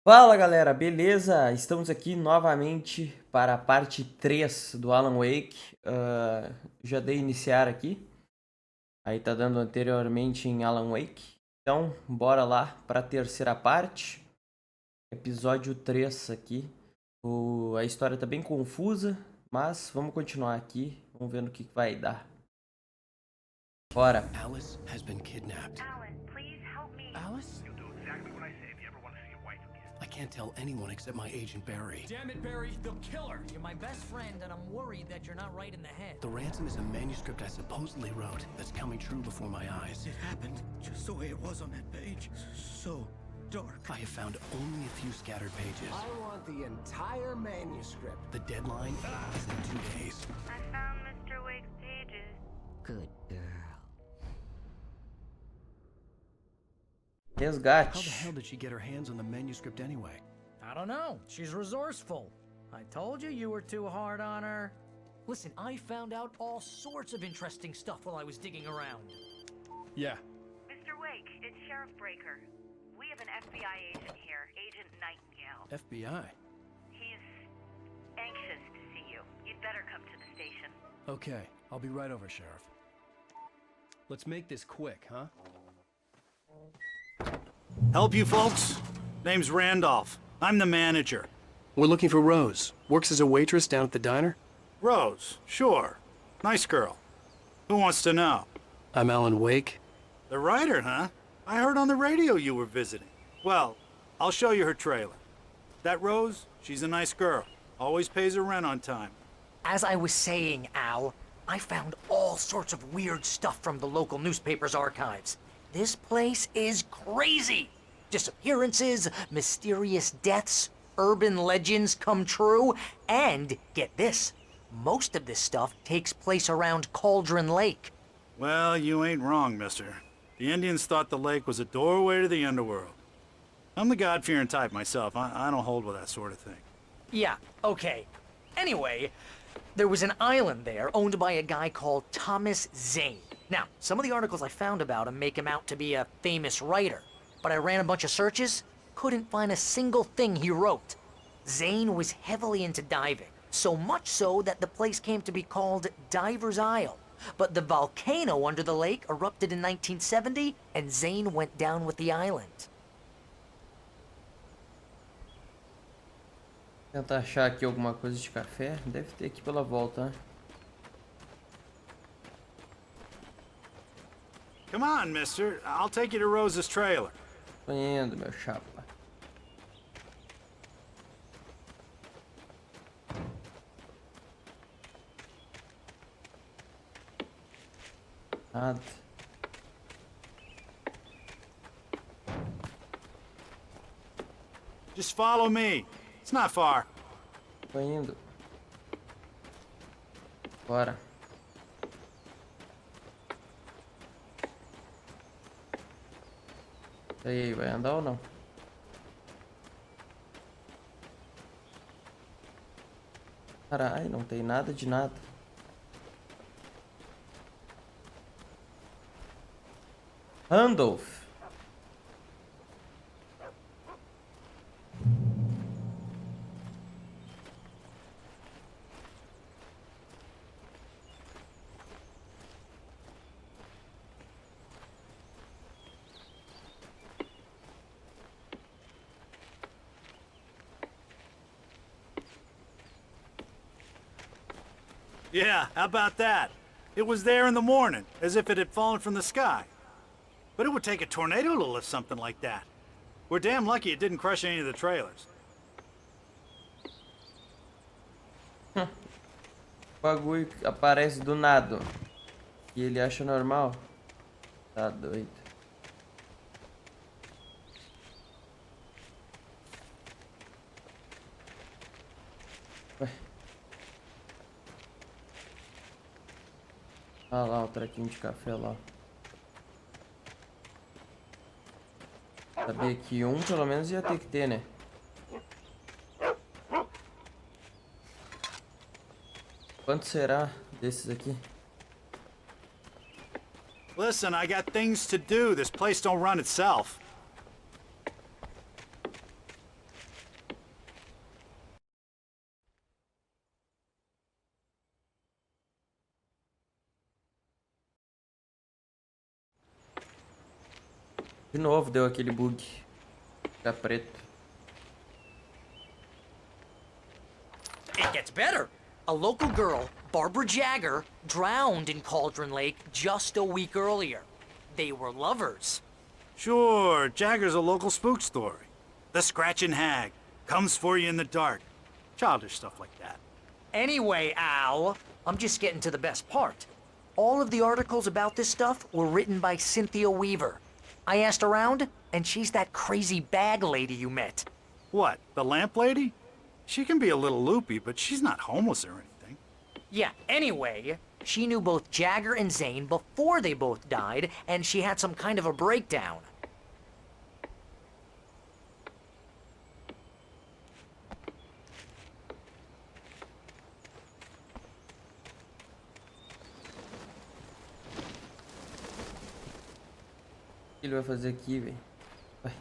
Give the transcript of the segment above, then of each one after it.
Fala galera, beleza? Estamos aqui novamente para a parte 3 do Alan Wake. Já dei iniciar aqui, aí tá dando anteriormente em Alan Wake. Então, bora lá para a terceira parte, episódio 3 aqui. A história tá bem confusa, mas vamos continuar aqui, vamos ver no que vai dar. Bora! Alice has been kidnapped. Alan, please help me. Alice? You'll do exactly what I say if you ever want to see your wife again. I can't tell anyone except my agent Barry. Damn it, Barry, they'll kill her. You're my best friend, and I'm worried that you're not right in the head. The ransom is a manuscript I supposedly wrote that's coming true before my eyes. It happened just the way it was on that page. So dark. I have found only a few scattered pages. I want the entire manuscript. The deadline is in 2 days. I found Mr. Wake's pages. Good girl. How the Resgate. hell did she get her hands on the manuscript anyway? I don't know. She's resourceful. I told you you were too hard on her. Listen, I found out all sorts of interesting stuff while I was digging around. Yeah. Mr. Wake, it's Sheriff Breaker. We have an FBI agent here, Agent Nightingale. FBI. He's anxious to see you. You'd better come to the station. Okay, I'll be right over, Sheriff. Let's make this quick, huh? Help you folks? Name's Randolph. I'm the manager. We're looking for Rose. Works as a waitress down at the diner. Rose, sure. Nice girl. Who wants to know? I'm Alan Wake. The writer, huh? I heard on the radio you were visiting. Well, I'll show you her trailer. That Rose, she's a nice girl. Always pays her rent on time. As I was saying, Al, I found all sorts of weird stuff from the local newspaper's archives. This place is crazy. Disappearances, mysterious deaths, urban legends come true, and get this, most of this stuff takes place around Cauldron Lake. Well, you ain't wrong, mister. The Indians thought the lake was a doorway to the underworld. I'm the God-fearing type myself. I don't hold with that sort of thing. Yeah, okay. Anyway, there was an island there owned by a guy called Thomas Zane. Now, some of the articles I found about him make him out to be a famous writer, but I ran a bunch of searches, couldn't find a single thing he wrote. Zane was heavily into diving, so much so that the place came to be called Diver's Isle. But the volcano under the lake erupted in 1970, and Zane went down with the island. Tentar achar aqui alguma coisa de café. Deve ter aqui pela volta, né? Come on, mister. I'll take you to Rose's trailer. Tô indo, meu chapa. Nada. Just follow me. It's not far. Tô indo. Bora. E aí, vai andar ou não? Caralho, não tem nada de nada. Randolph. Yeah, how about that? It was there in the morning, as if it had fallen from the sky. But it would take a tornado to lift something like that. We're damn lucky it didn't crush any of the trailers. O bagulho aparece do nada. E ele acha normal. Tá doido. Ué. Olha lá o trequinho de café lá. Sabia que um pelo menos ia ter que ter, né? Quanto será desses aqui? Listen, I got things to do. This place don't run itself. De novo deu aquele bug. Fica preto. It gets better. A local girl, Barbara Jagger, drowned in Cauldron Lake just a week earlier. They were lovers. Sure, Jagger's a local spook story. The Scratching Hag. Comes for you in the dark. Childish stuff like that. Anyway, Al, I'm just getting to the best part. All of the articles about this stuff were written by Cynthia Weaver. I asked around, and she's that crazy bag lady you met. What, the lamp lady? She can be a little loopy, but she's not homeless or anything. Yeah, anyway, she knew both Jagger and Zane before they both died, and she had some kind of a breakdown. O que ele vai fazer aqui, velho? Vai.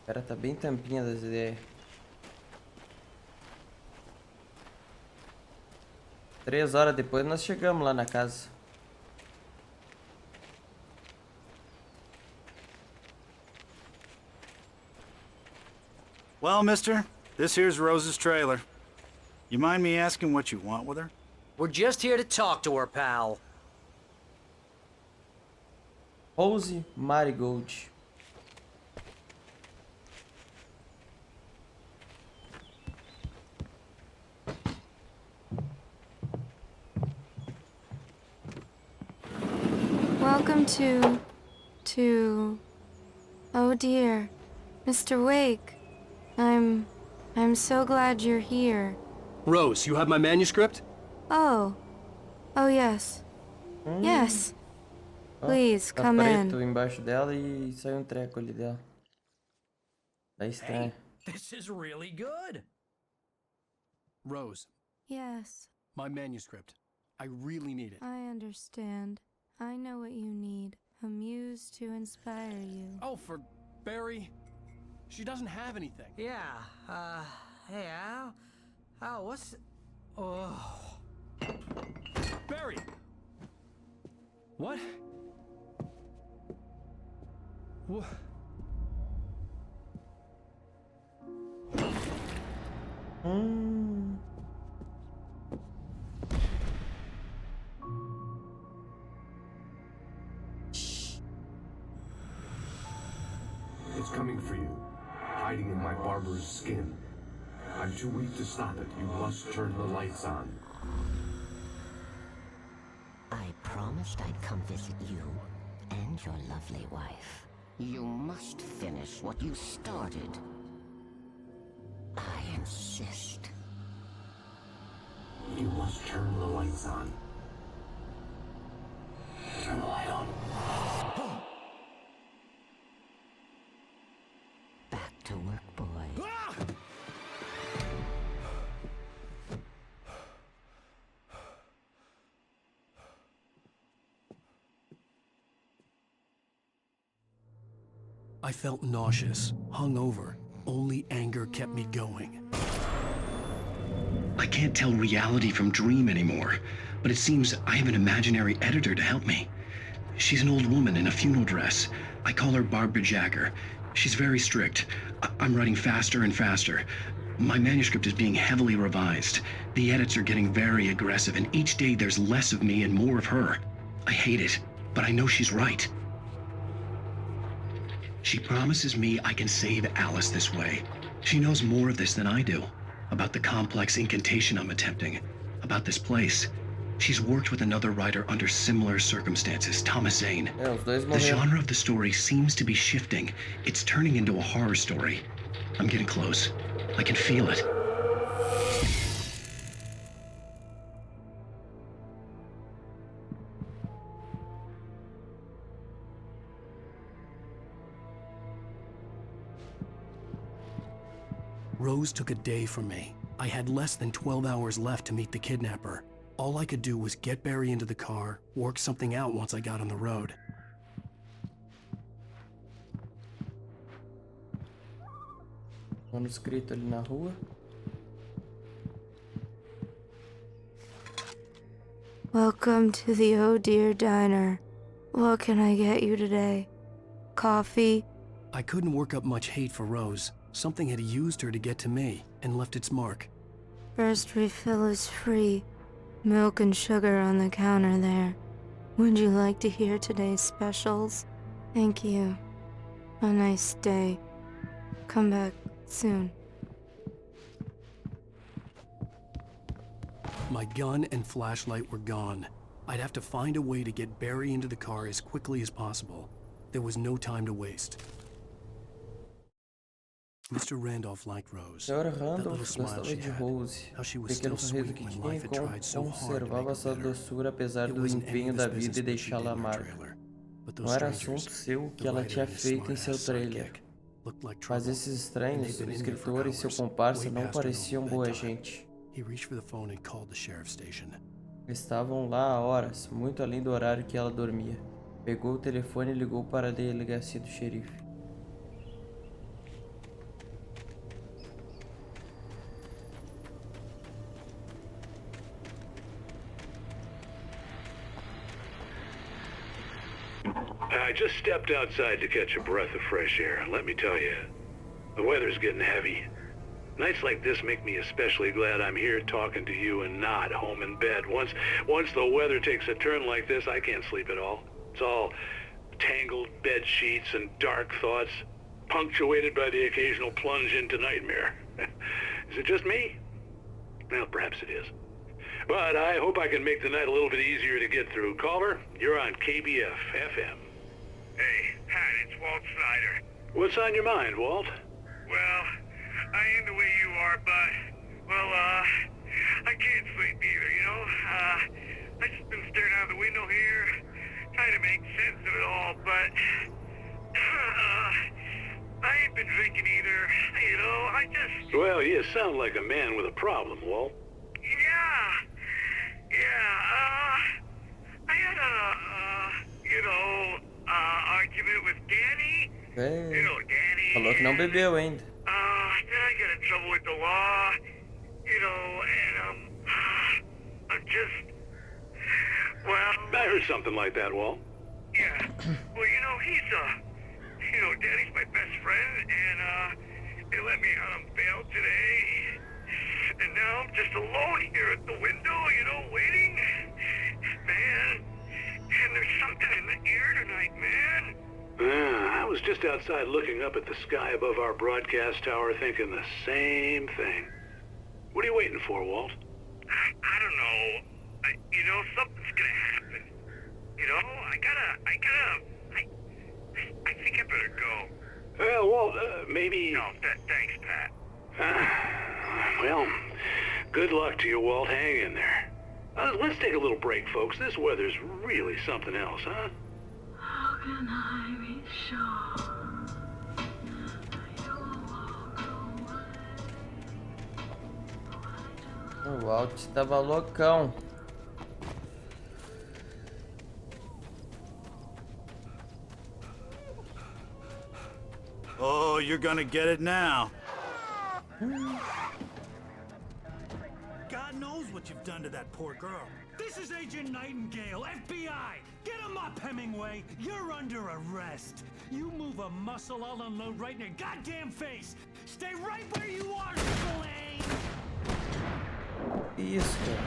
O cara tá bem tampinha das ideias. 3 horas depois nós chegamos lá na casa. Well, mister, this here's Rose's trailer. You mind me asking what you want with her? We're just here to talk to her, pal. Rose Marigold. Welcome to... Oh dear, Mr. Wake. I'm so glad you're here. Rose, you have my manuscript? Oh. Oh yes. Yes. Please, Tá come in. preto embaixo dela e saiu um treco ali dela. Da estranha. This is really good. Rose, Yes, my manuscript. I really need it. I understand. I know what you need. A muse to inspire you. Oh, for Barry. She doesn't have anything. Yeah, hey, Al? Al, what's... Oh... Barry! What? What? It's coming for you, hiding in my barber's skin. I'm too weak to stop it. You must turn the lights on. I promised I'd come visit you and your lovely wife. You must finish what you started. I insist. You must turn the lights on. Turn the light on. Back to work, boy. I felt nauseous, hungover. Only anger kept me going. I can't tell reality from dream anymore, but it seems I have an imaginary editor to help me. She's an old woman in a funeral dress. I call her Barbara Jagger. She's very strict. I'm writing faster and faster. My manuscript is being heavily revised. The edits are getting very aggressive, and each day there's less of me and more of her. I hate it, but I know she's right. She promises me I can save Alice this way. She knows more of this than I do. About the complex incantation I'm attempting. About this place. She's worked with another writer under similar circumstances, Thomas Zane. Os dois The morreram. genre of the story seems to be shifting. It's turning into a horror story. I'm getting close. I can feel it. Rose took a day from me. I had less than 12 hours left to meet the kidnapper. All I could do was get Barry into the car, work something out once I got on the road. Manuscrito ali na rua. Welcome to the Oh Dear Diner. What can I get you today? Coffee? I couldn't work up much hate for Rose. Something had used her to get to me and left its mark. First refill is free. Milk and sugar on the counter there. Would you like to hear today's specials? Thank you. A nice day. Come back soon. My gun and flashlight were gone. I'd have to find a way to get Barry into the car as quickly as possible. There was no time to waste. Mr. Randolph liked Rose. Sr. That little Randolph smile gostava she de had. Rose. How she O was pequeno still sorriso sweet que when tinha life had tried so hard to make conservava her sua bitter. doçura apesar It do wasn't any empenho of da his vida business em what she did deixá-la in her amarga. trailer. But those Não era strangers, assunto seu o que the ela writer tinha and his feito em seu smart-ass trailer. sidekick, looked like Mas trouble, esses and estranhos, they'd o been in there for escritor e seu hours, comparsa way não past her pareciam normal boa bedtime. gente. He reached for the phone and called the sheriff's station. Estavam lá há horas, muito além do horário que ela dormia. Pegou o telefone e ligou para a delegacia do xerife. I just stepped outside to catch a breath of fresh air, and let me tell you, the weather's getting heavy. Nights like this make me especially glad I'm here talking to you and not home in bed. Once the weather takes a turn like this, I can't sleep at all. It's all tangled bed sheets and dark thoughts, punctuated by the occasional plunge into nightmare. Is it just me? Well, perhaps it is. But I hope I can make the night a little bit easier to get through. Caller, you're on KBF FM. Hey, Pat, it's Walt Snyder. What's on your mind, Walt? Well, I ain't the way you are, but, I can't sleep either, you know? I just been staring out the window here, trying to make sense of it all, but, I ain't been drinking either, you know, I just... Well, you sound like a man with a problem, Walt. I had argument with Danny. É. You know, Danny. Falou que não bebeu ainda. Then I got in trouble with the law, you know, and, I'm just, well... I heard something like that, Walt. Yeah. Well, you know, Danny's my best friend, and, they let me out on bail today. And now I'm just alone here at the window, you know, waiting. Man, and there's something in the air tonight, man. I was just outside looking up at the sky above our broadcast tower thinking the same thing. What are you waiting for, Walt? I don't know. You know, something's gonna happen. You know, I think I better go. Well, Walt, maybe... No, thanks, Pat. Well, good luck to you, Walt. Hang in there. Let's take a little break, folks. This weather's really something else, huh? How can I be sure you'll walk away? O Walt estava loucão. Oh, you're gonna get it now. God knows what you've done to that poor girl. This is Agent Nightingale, FBI! Get him up, Hemingway! You're under arrest. You move a muscle, I'll unload right in your goddamn face! Stay right where you are, Lane! Isso, cara.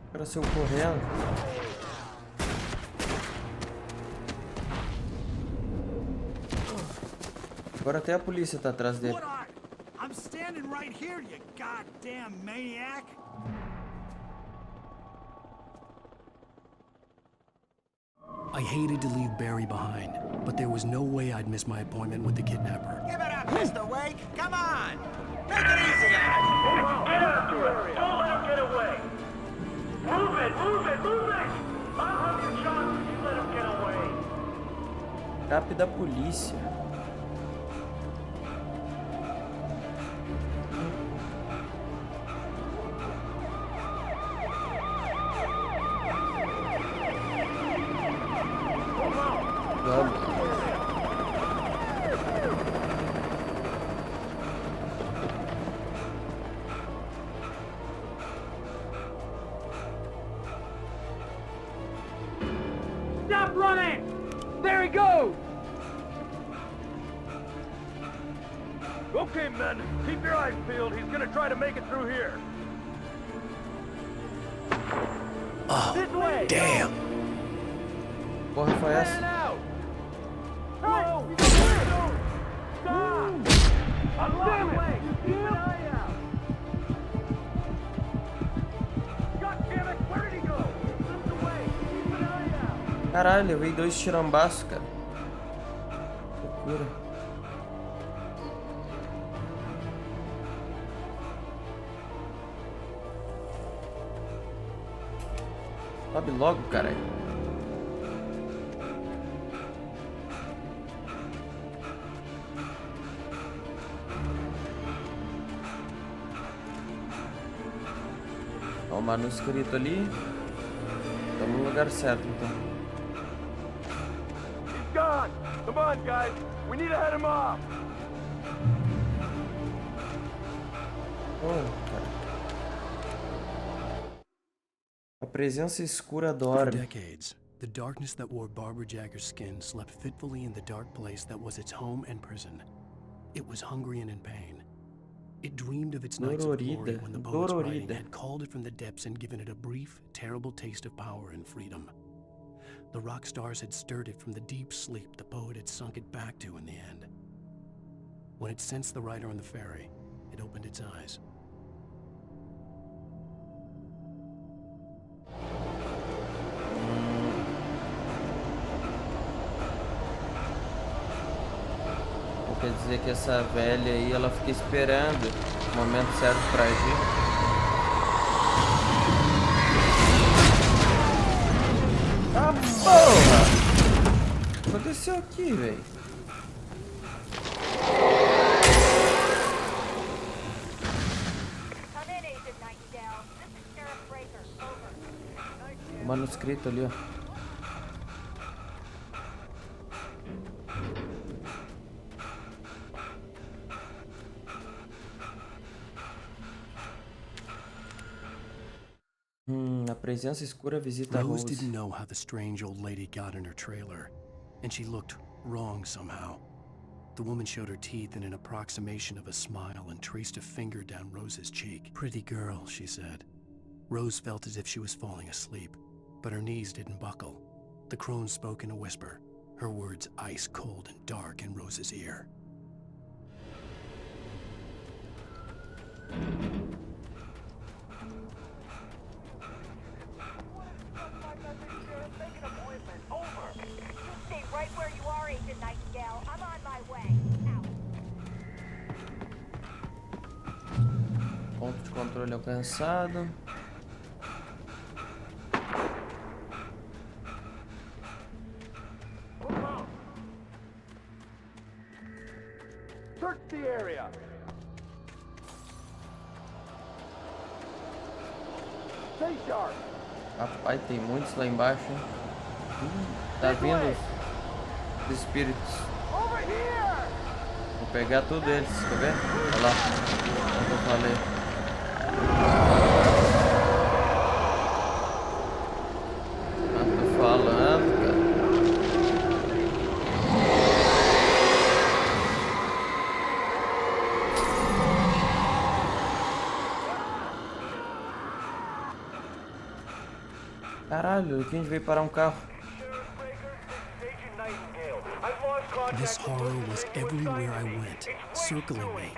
O cara saiu correndo. Agora até a polícia tá atrás dele. I'm standing right here, you goddamn maniac! I hated to leave Barry behind, but there was no way I'd miss my appointment with the kidnapper. Give it up, Mr. Wake! Come on! Take it easy on him! Get after it! Don't let him get away! Move it! Move it! Move it! I'll have your shot if you let him get away! Escape da polícia. Vamos. goes! Okay, men, keep your eyes peeled. He's gonna try to make it through here. Oh, This way! damn! Porra, foi Man essa? out! Whoa! Stop! Damn it! Keep an eye out! God damn it! Where did he go? Slipped away! Keep an eye out! Caralho, eu vi 2 tirambaços, cara. Loucura. Sobe logo, caralho. Ó, o manuscrito ali. Estamos no lugar certo, então. He's gone! Come on, guys! We need to head him off! Oh, cara. A presença escura For dorme. decades, the darkness that wore Barbara Jagger's skin slept fitfully in the dark place that was its home and prison. It was hungry and in pain. It dreamed of its nights of glory when the poet's writing had called it from the depths and given it a brief, terrible taste of power and freedom. The rock stars had stirred it from the deep sleep the poet had sunk it back to in the end. When it sensed the writer on the ferry, it opened its eyes. Quer dizer que essa velha aí, ela fica esperando o momento certo pra agir. Ah, porra! O que aconteceu aqui, velho? O manuscrito ali, ó. A presença escura visita Rose Rose. didn't know how the strange old lady got in her trailer, and she looked wrong somehow. The woman showed her teeth in an approximation of a smile and traced a finger down Rose's cheek. Pretty girl, she said. Rose felt as if she was falling asleep, but her knees didn't buckle. The crone spoke in a whisper, her words ice cold and dark in Rose's ear. Ponto de controle alcançado. Search the area! Stay sharp! Rapaz, tem muitos lá embaixo, hein? Tá vindo os espíritos. Vou pegar tudo eles, quer ver? Olha lá, como eu falei. Ah, tô falando, cara. Caralho, aqui a gente veio parar um carro. This horror was everywhere I went, circling me.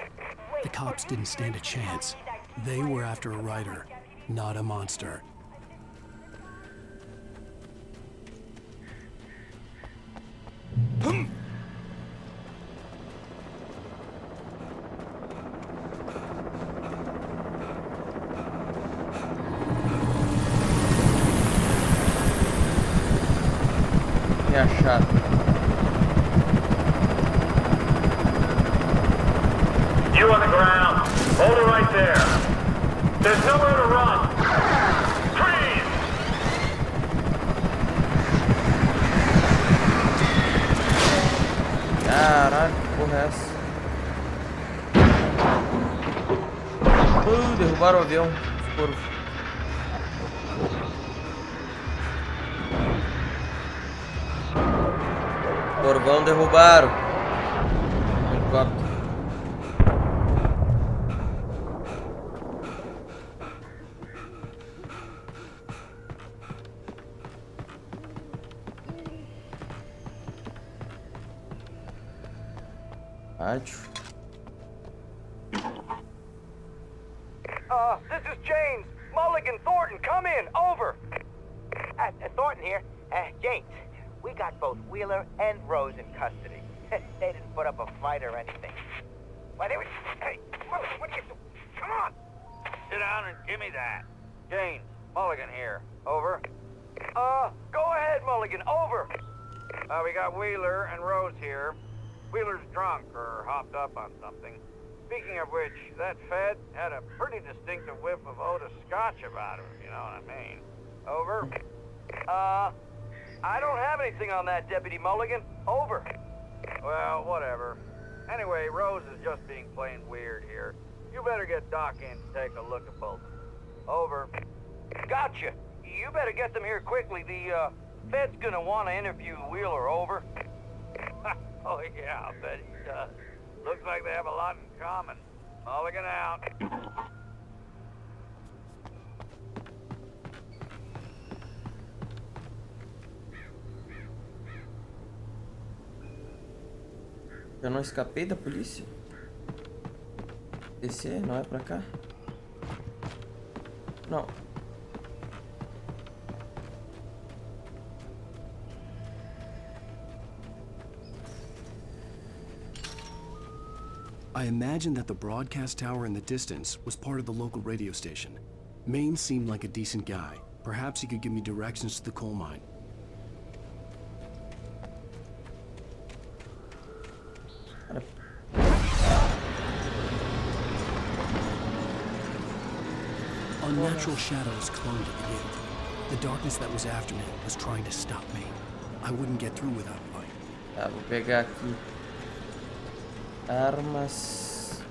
The cops didn't stand a chance. They were after a writer, not a monster. Que achado. You on the ground. Hold it right there. There's nowhere to run. Freeze! Caralho, que porra é essa? Derrubaram o avião. Foram. Corvão derrubaram. Helicóptero. Rádio. This is James. Mulligan, Thornton, come in. Over. Thornton here. James, we got both Wheeler and Rose in custody. They didn't put up a fight or anything. Why, they were... Hey, Mulligan, what are you doing? Come on. Sit down and give me that. James, Mulligan here. Over. Go ahead, Mulligan. Over. We got Wheeler and Rose here. Wheeler's drunk or hopped up on something. Speaking of which, that Fed had a pretty distinctive whiff of Otis Scotch about him, you know what I mean. Over. I don't have anything on that, Deputy Mulligan. Over. Well, whatever. Anyway, Rose is just being plain weird here. You better get Doc in to take a look at both of them. Over. Gotcha. You better get them here quickly. The, Fed's gonna want to interview Wheeler. Over. Oh, yeah, I'll bet he does. Looks like they have a lot in common. Mulligan out. Eu não escapei da polícia? Descer, não é pra cá? Não. I imagined that the broadcast tower in the distance was part of the local radio station. Maine seemed like a decent guy. Perhaps he could give me directions to the coal mine. Unnatural shadows clung to the gate. The darkness that was after me was trying to stop me. I wouldn't get through without light. Tá, vou pegar aqui. Armas.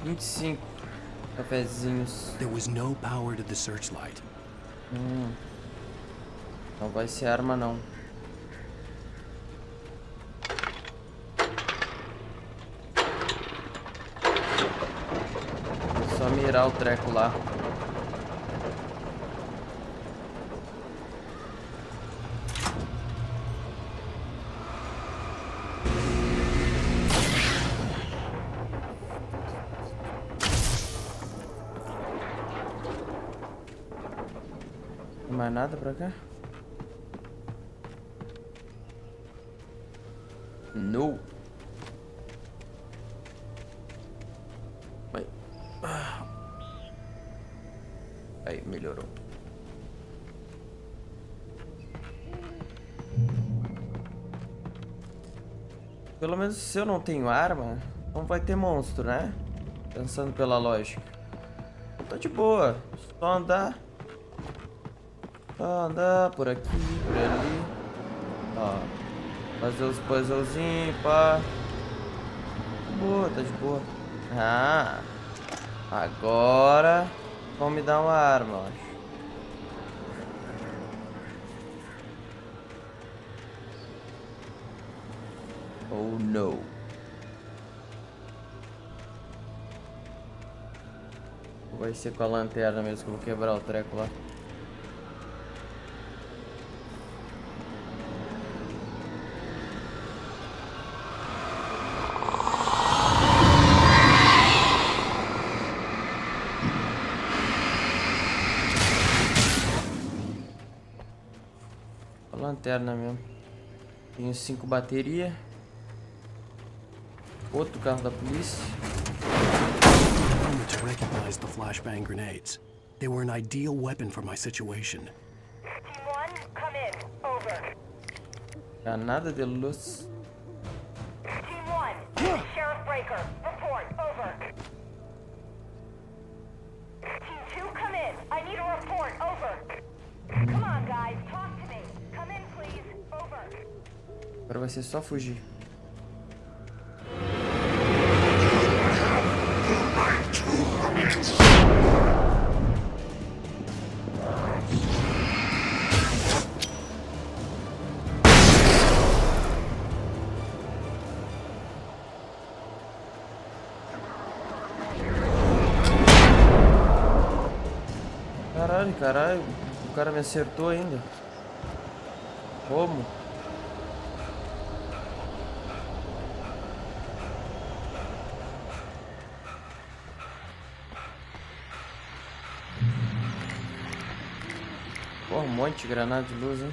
25 cafezinhos. There was no power to the searchlight. Não vai ser arma não. Só mirar o treco lá. Mais nada pra cá? No. Vai. Aí, melhorou. Pelo menos se eu não tenho arma, não vai ter monstro, né? Pensando pela lógica. Eu tô de boa. Só andar. Só andar por aqui, por ali. Ó. Fazer os puzzlezinhos, pá. Boa, tá de boa. Ah. Agora vão me dar uma arma, eu acho. Oh, no. Vai ser com a lanterna mesmo que eu vou quebrar o treco lá. Lanterna mesmo. Tenho 5 baterias. Outro carro da polícia. To recognize the flashbang grenades. They were an ideal weapon for my situation. Team 1, come in. Over. Granada de luz. Team 1, this is Sheriff Breaker. Report. Over. Team 2, come in. I need a report. Over. Come on, guys. Talk to me. Come in, please. Over. Agora vai ser só fugir. caralho. O cara me acertou ainda. Como? Porra, um monte de granada de luz, hein?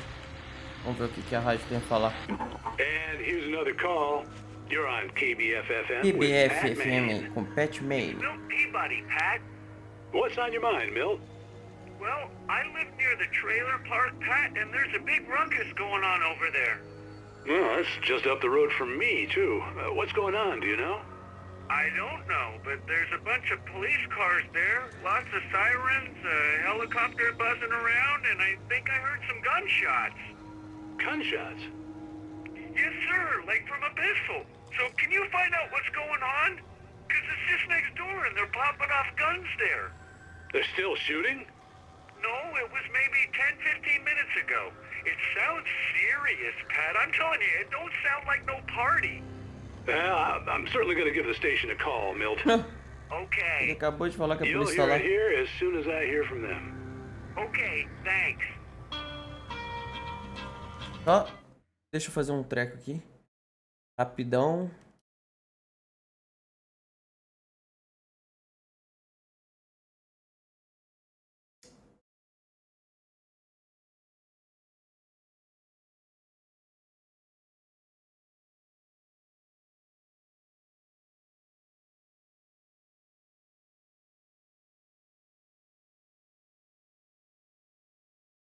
Vamos ver o que a rádio tem a falar. And here's another call. You're on KBF-FM KBF-FM com Pat May. Milt Peabody, Pat. What's on your mind, Milt? Well, I live near the trailer park, Pat, and there's a big ruckus going on over there. Well, that's just up the road from me, too. What's going on, do you know? I don't know, but there's a bunch of police cars there, lots of sirens, a helicopter buzzing around, and I think I heard some gunshots. Gunshots? Yes, sir, like from a pistol. So can you find out what's going on? Because it's just next door and they're popping off guns there. They're still shooting? No, it was maybe 10, 15 minutes ago. It sounds serious, Pat. I'm telling you, it don't sound like no party. I'm certainly going to give the station a call, Milt. Okay. Ele acabou de falar que a You'll polícia tá hear lá. it here as soon as I hear from them. Okay, thanks. Ó, deixa eu fazer um treco aqui. Rapidão.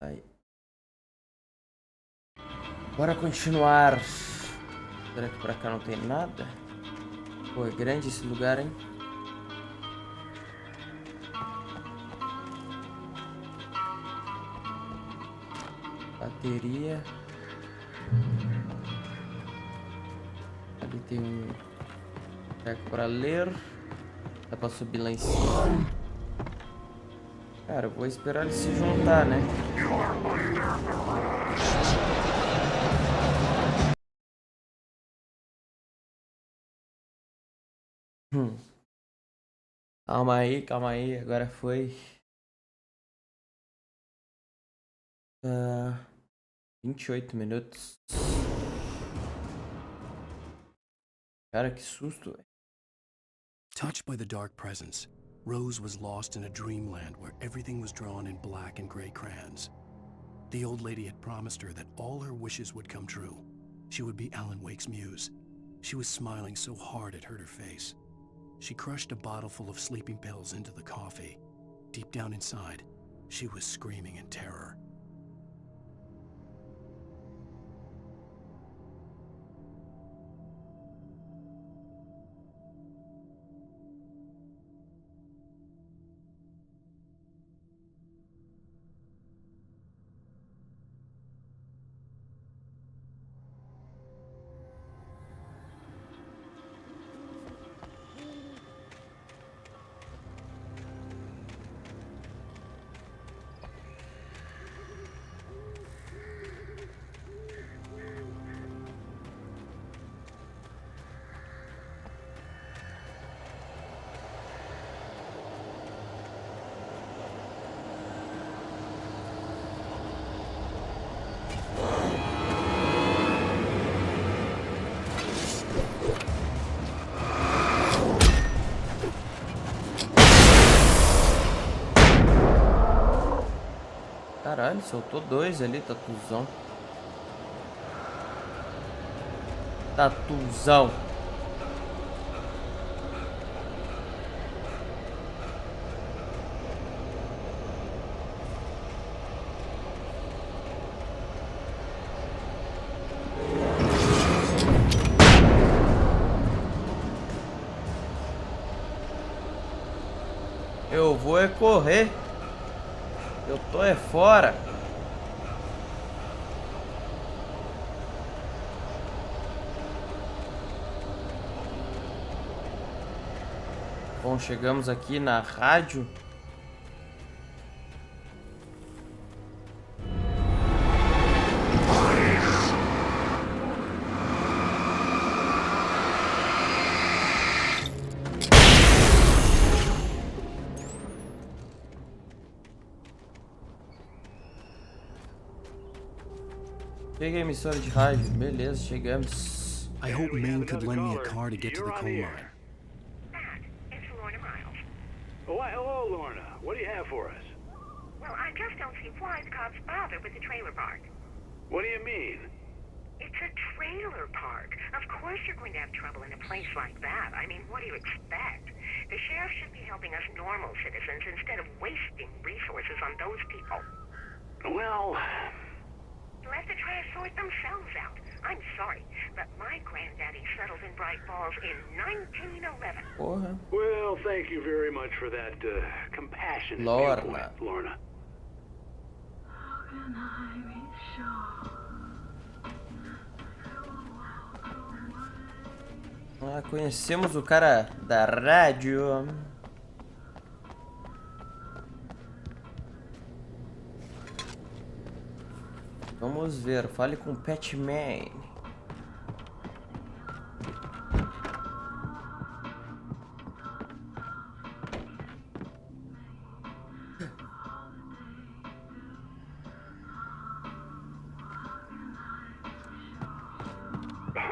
Aí. Bora continuar. Será que pra cá não tem nada? Pô, é grande esse lugar, hein? Bateria. Ali tem um treco pra ler. Dá pra subir lá em cima. Cara, eu vou esperar ele se juntar, né? Calma aí, agora foi. 28 minutos. Cara, que susto, velho. Touched by the dark presence, Rose was lost in a dreamland where everything was drawn in black and gray crayons. The old lady had promised her that all her wishes would come true. She would be Alan Wake's muse. She was smiling so hard it hurt her face. She crushed a bottle full of sleeping pills into the coffee. Deep down inside, she was screaming in terror. Caralho, soltou dois ali, tatuzão. Tatuzão. Eu vou é correr. Eu tô é fora. Bom, chegamos aqui na rádio. Peguei a emissora de rádio. Beleza, chegamos. I hope Maine could lend me a car to get to the coal mine. Oh, why, hello, Lorna. What do you have for us? Well, I just don't see why the cops bother with the trailer park. What do you mean? It's a trailer park. Of course you're going to have trouble in a place like that. I mean, what do you expect? The sheriff should be helping us normal citizens instead of wasting resources on those people. Well... Let the trash sort themselves out. I'm sorry, but my granddaddy settled in Bright Falls in 1911. Porra. Well, thank you very much for that compassionate Lorna. viewpoint, Lorna. How can I be sure? Ah, conhecemos o cara da rádio. Vamos ver, fale com o Patman.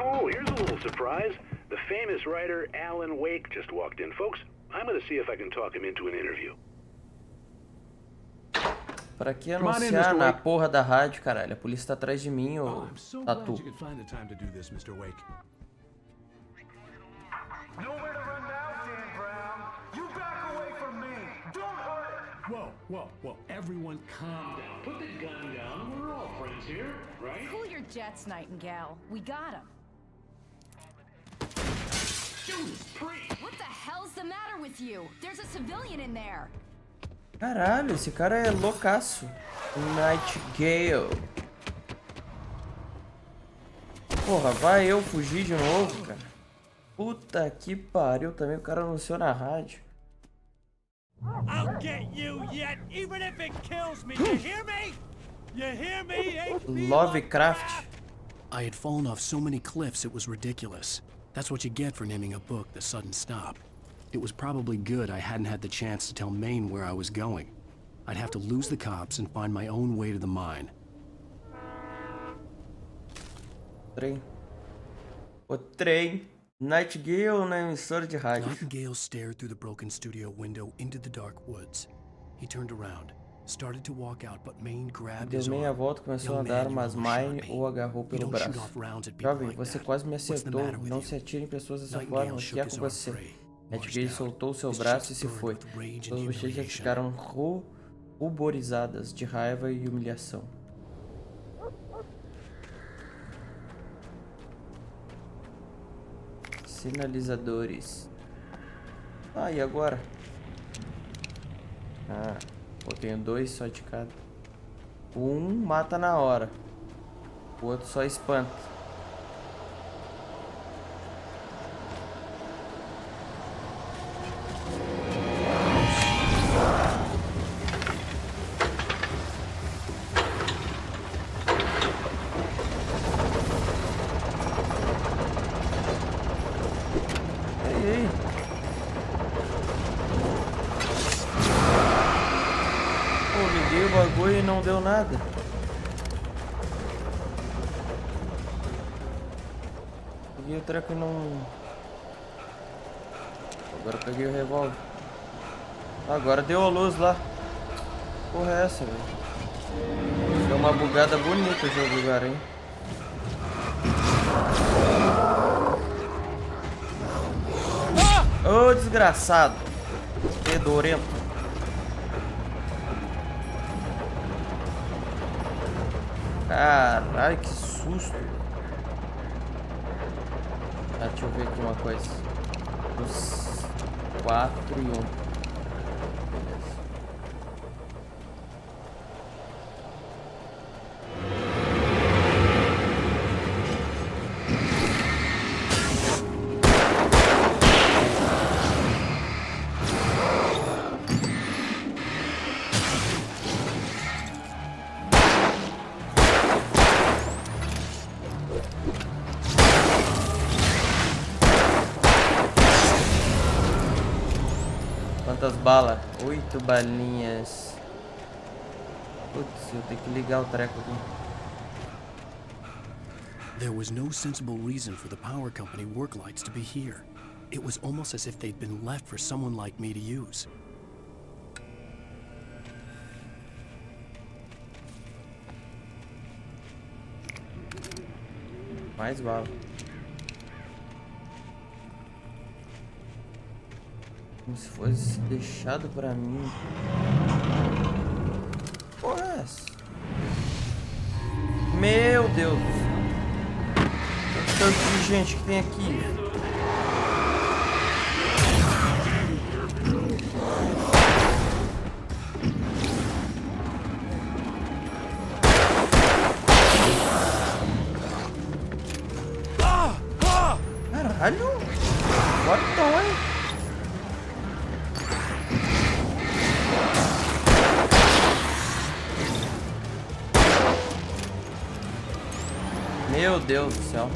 Oh, here's a little surprise. The famous writer Alan Wake just walked in, folks. I'm going to see if I can talk him into an interview. Pra que anunciar na porra da rádio, caralho? A polícia tá atrás de mim, ô Tatu. Nowhere to run now, Dan Brown. You back away from me. Don't hurt it. Whoa. Everyone calm down. Put the gun down. We're all friends here, right? Cool your jets, Nightingale. We got him. What the hell's the matter with you? There's a civilian in there. Caralho, esse cara é loucaço. Nightingale. Porra, vai eu fugir de novo, cara. Puta que pariu, também o cara anunciou na rádio. I'll get you yet, even if it kills me. You hear me? You hear me? Lovecraft. I had fallen off so many cliffs it was ridiculous. That's what you get for naming a book The Sudden Stop. It was probably good I hadn't had the chance to tell Maine where I was going. I'd have to lose the cops and find my own way to the mine. Trem. O trem. Nightingale na emissora de rádio. Nightingale stared through the broken studio window into the dark woods. He turned around, started to walk out, but Maine grabbed his Deu meia arm. volta, começou a andar, mas Mine o agarrou pelo braço. Jovem, você quase me acertou. Não se atire em pessoas dessa forma. O que é com você? Nightingale soltou seu braço e se foi. Suas bochechas ficaram ruborizadas de raiva e humilhação. Sinalizadores. Ah, e agora? Ah, eu tenho dois só de cada. Um mata na hora. O outro só espanta. E não deu nada. Peguei o treco e não... Agora peguei o revólver. Agora deu a luz lá. Porra é essa, velho? Deu uma bugada bonita o jogo agora, hein? Ô, desgraçado. Fedorento. Caralho, que susto. Ah, deixa eu ver aqui uma coisa. Os 4 e 1. Beleza. Quantas balas? 8 balinhas. Putz, eu tenho que ligar o treco aqui. There was no sensible reason for the power company work lights to be here. It was almost as if they'd been left for someone like me to use. Mais bala. Como se fosse deixado pra mim. Porra é essa? Meu Deus do céu. O tanto de gente que tem aqui. Caralho! Fortão, hein? Meu Deus do céu.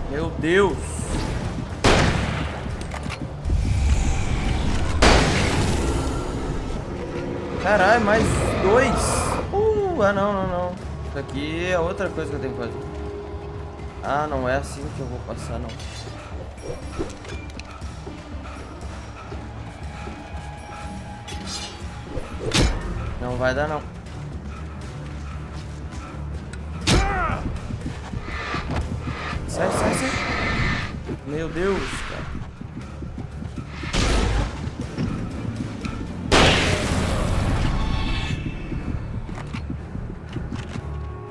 Meu Deus! Caralho, mais dois! Ah não. Isso aqui é outra coisa que eu tenho que fazer. Ah, não é assim que eu vou passar, não. Não vai dar, não. Sai. Meu Deus, cara.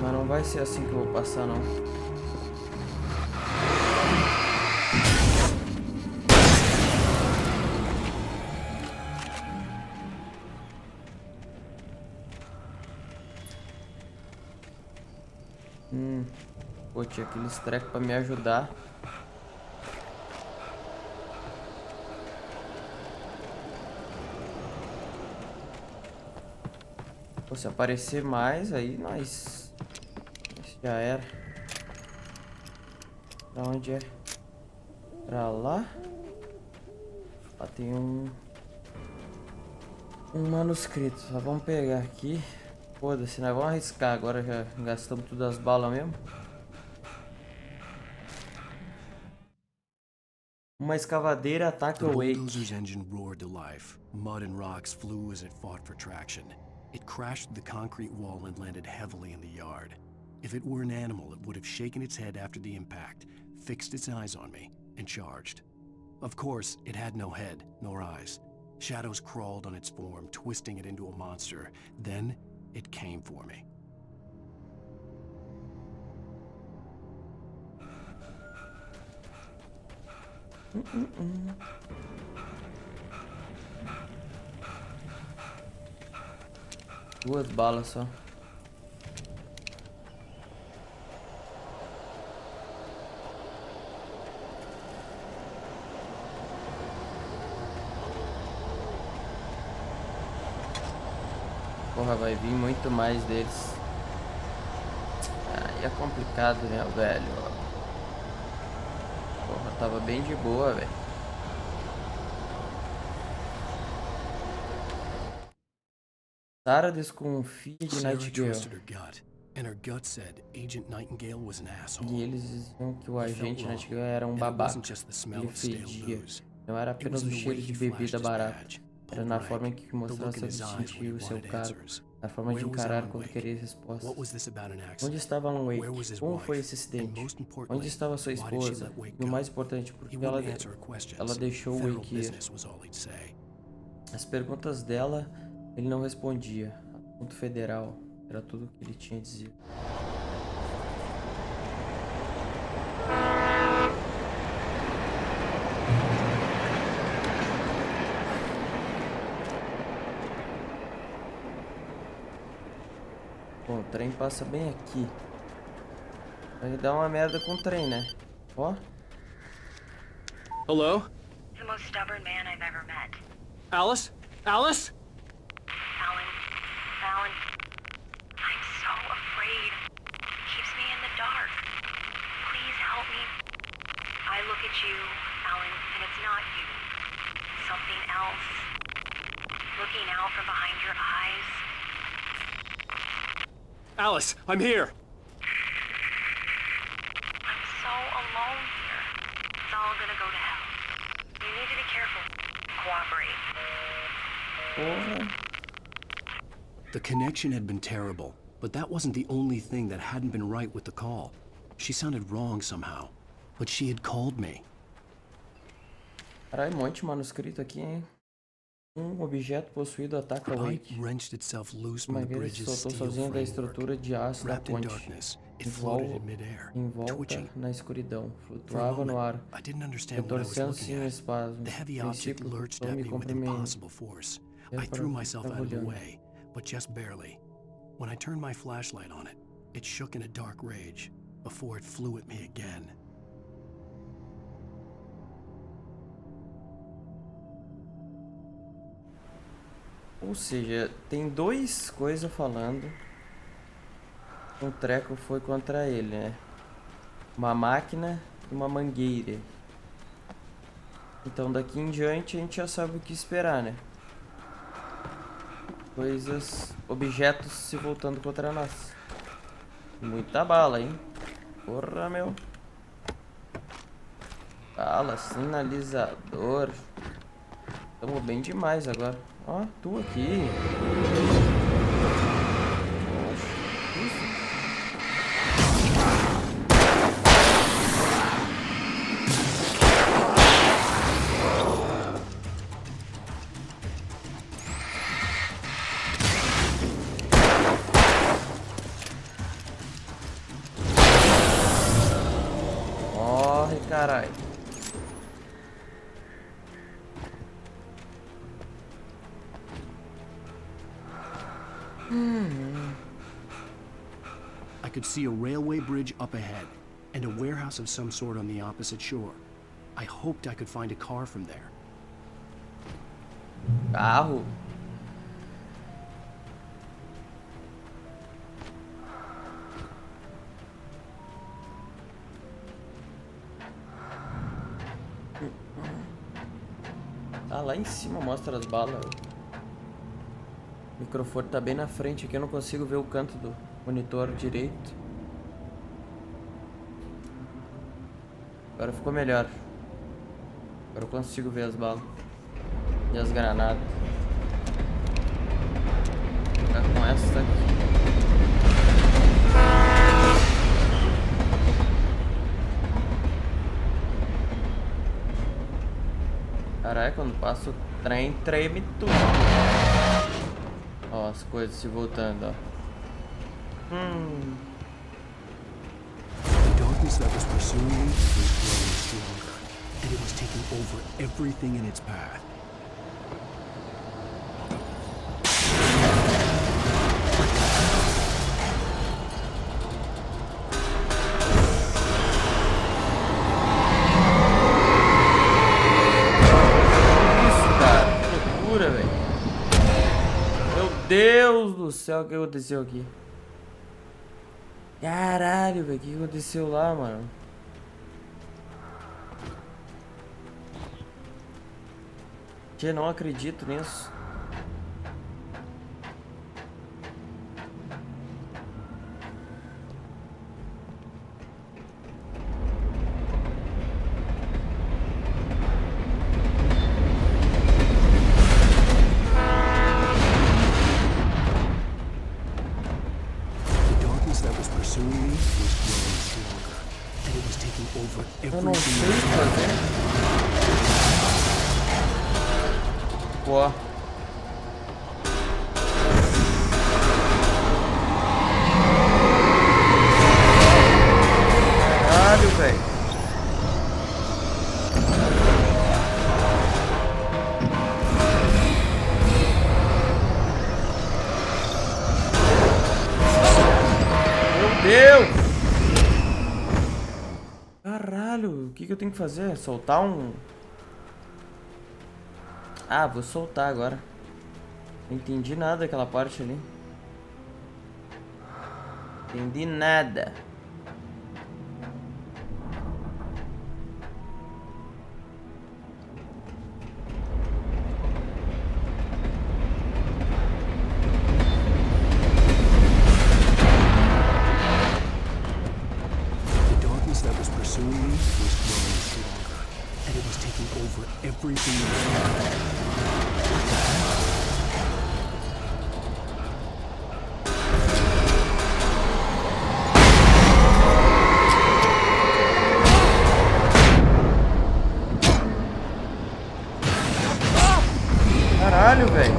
Mas não vai ser assim que eu vou passar, não. Pô, tinha aqueles trecos pra me ajudar. Pô, se aparecer mais, aí nós... Já era. Pra onde é? Pra lá? Lá tem um manuscrito. Só vamos pegar aqui. Foda-se, nós vamos arriscar. Agora já gastamos todas as balas mesmo. Uma escavadeira ataca o Wake. The bulldoser's engine roared to life. Mud and rocks flew as it fought for traction. It crashed the concrete wall and landed heavily in the yard. If it were an animal, it would have shaken its head after the impact, fixed its eyes on me, and charged. Of course, it had no head, nor eyes. Shadows crawled on its form, twisting it into a monster. Then, it came for me. Duas balas só. Porra, vai vir muito mais deles. Aí é complicado, né, velho? Porra, tava bem de boa, velho. Sarah desconfia de Nightingale. E eles diziam que o agente Nightingale era um babaca. Ele fedia. Não era apenas o cheiro de bebida barata. Era na forma em que mostrava seu distintivo, o seu cargo, na forma de encarar quando queria respostas. Onde estava Alan Wake? Como foi esse acidente? Onde estava sua esposa? E o mais importante, por que ela deixou o Wake ir? As perguntas dela Ele não respondia. Assunto federal. Era tudo o que ele tinha a dizer. Bom, o trem passa bem aqui. Vai dar uma merda com o trem, né? Ó. Hello? The most stubborn man I've ever met. Alice? Alice? Alan, I'm so afraid. It keeps me in the dark. Please help me. I look at you, Alan, and it's not you. It's something else. Looking out from behind your eyes. Alice, I'm here. I'm so alone here. It's all gonna go to hell. You need to be careful. Cooperate. The connection had been terrible, but that wasn't the only thing that hadn't been right with the call. She sounded wrong somehow, but she had called me. Caralho, monte de manuscrito aqui, hein? Objeto possuído ataca o Wake. Wrenched itself loose from Uma the vez bridge's soltou steel sozinho da framework. estrutura de aço da Wrapped in ponte. darkness, it floated in midair, Em volta twitching. na escuridão. For a Flutuava no ar. moment, I didn't understand what I was Retorcendo-se looking em at. espasmos. The heavy No object princípio, lurched tentou at me me with comprimir. impossible force. I threw myself out of the way, but just barely. When I turned my flashlight on it, it shook in a dark rage before it flew at me again. Ou seja, tem dois coisas falando. Um treco foi contra ele, né? Uma máquina e uma mangueira. Então daqui em diante a gente já sabe o que esperar, né? Coisas, objetos se voltando contra nós. Muita bala, hein? Porra, meu. Bala, sinalizador. Tamo bem demais agora. Ó, tu aqui. Poxa, isso. Morre, caralho. I could see a railway bridge up ahead, and a warehouse of some sort on the opposite shore. I hoped I could find a car from there. Carro. Ah, lá em cima mostra as balas. O microfone tá bem na frente aqui, eu não consigo ver o canto do monitor direito. Agora ficou melhor. Agora eu consigo ver as balas. E as granadas. Vou ficar com essa aqui. Caralho, quando passa o trem, treme tudo. Ó, as coisas se voltando, ó. The darkness that was pursuing me was growing stronger, and it was taking over everything in its path. Deus do céu, o que aconteceu aqui? Caralho, velho, o que aconteceu lá, mano? Eu não acredito nisso. Eu não sei fazer. Pô. que eu tenho que fazer? Soltar um... Ah, vou soltar agora. Não entendi nada daquela parte ali. Entendi nada. Caralho, velho.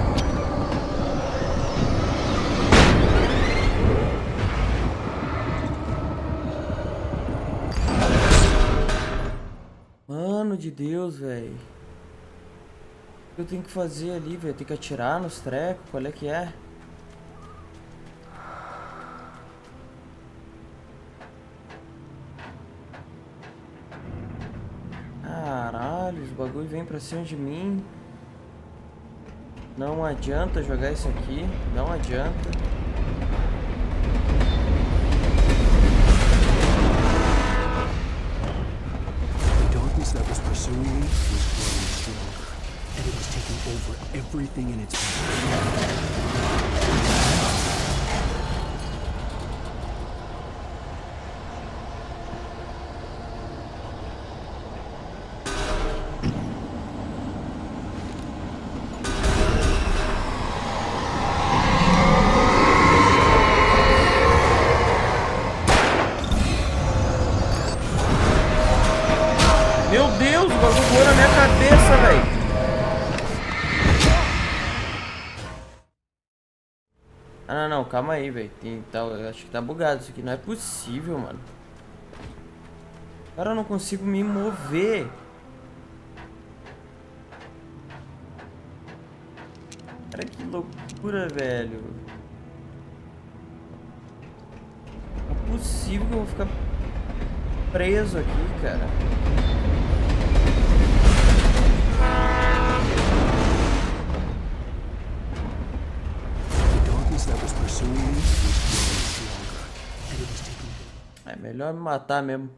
Mano de Deus, velho. O que eu tenho que fazer ali, velho? Tem que atirar nos trecos? Qual é que é? Caralho, os bagulho vem pra cima de mim. Não adianta jogar isso aqui. Não adianta. The darkness that was pursuing me was growing stronger, and it was taking over everything in its path. Meu Deus, o bagulho voou na minha cabeça, velho. Ah, não, calma aí, velho. Eu acho que tá bugado isso aqui. Não é possível, mano. Cara, eu não consigo me mover. Cara, que loucura, velho. Não é possível que eu vou ficar preso aqui, cara. É melhor me matar mesmo.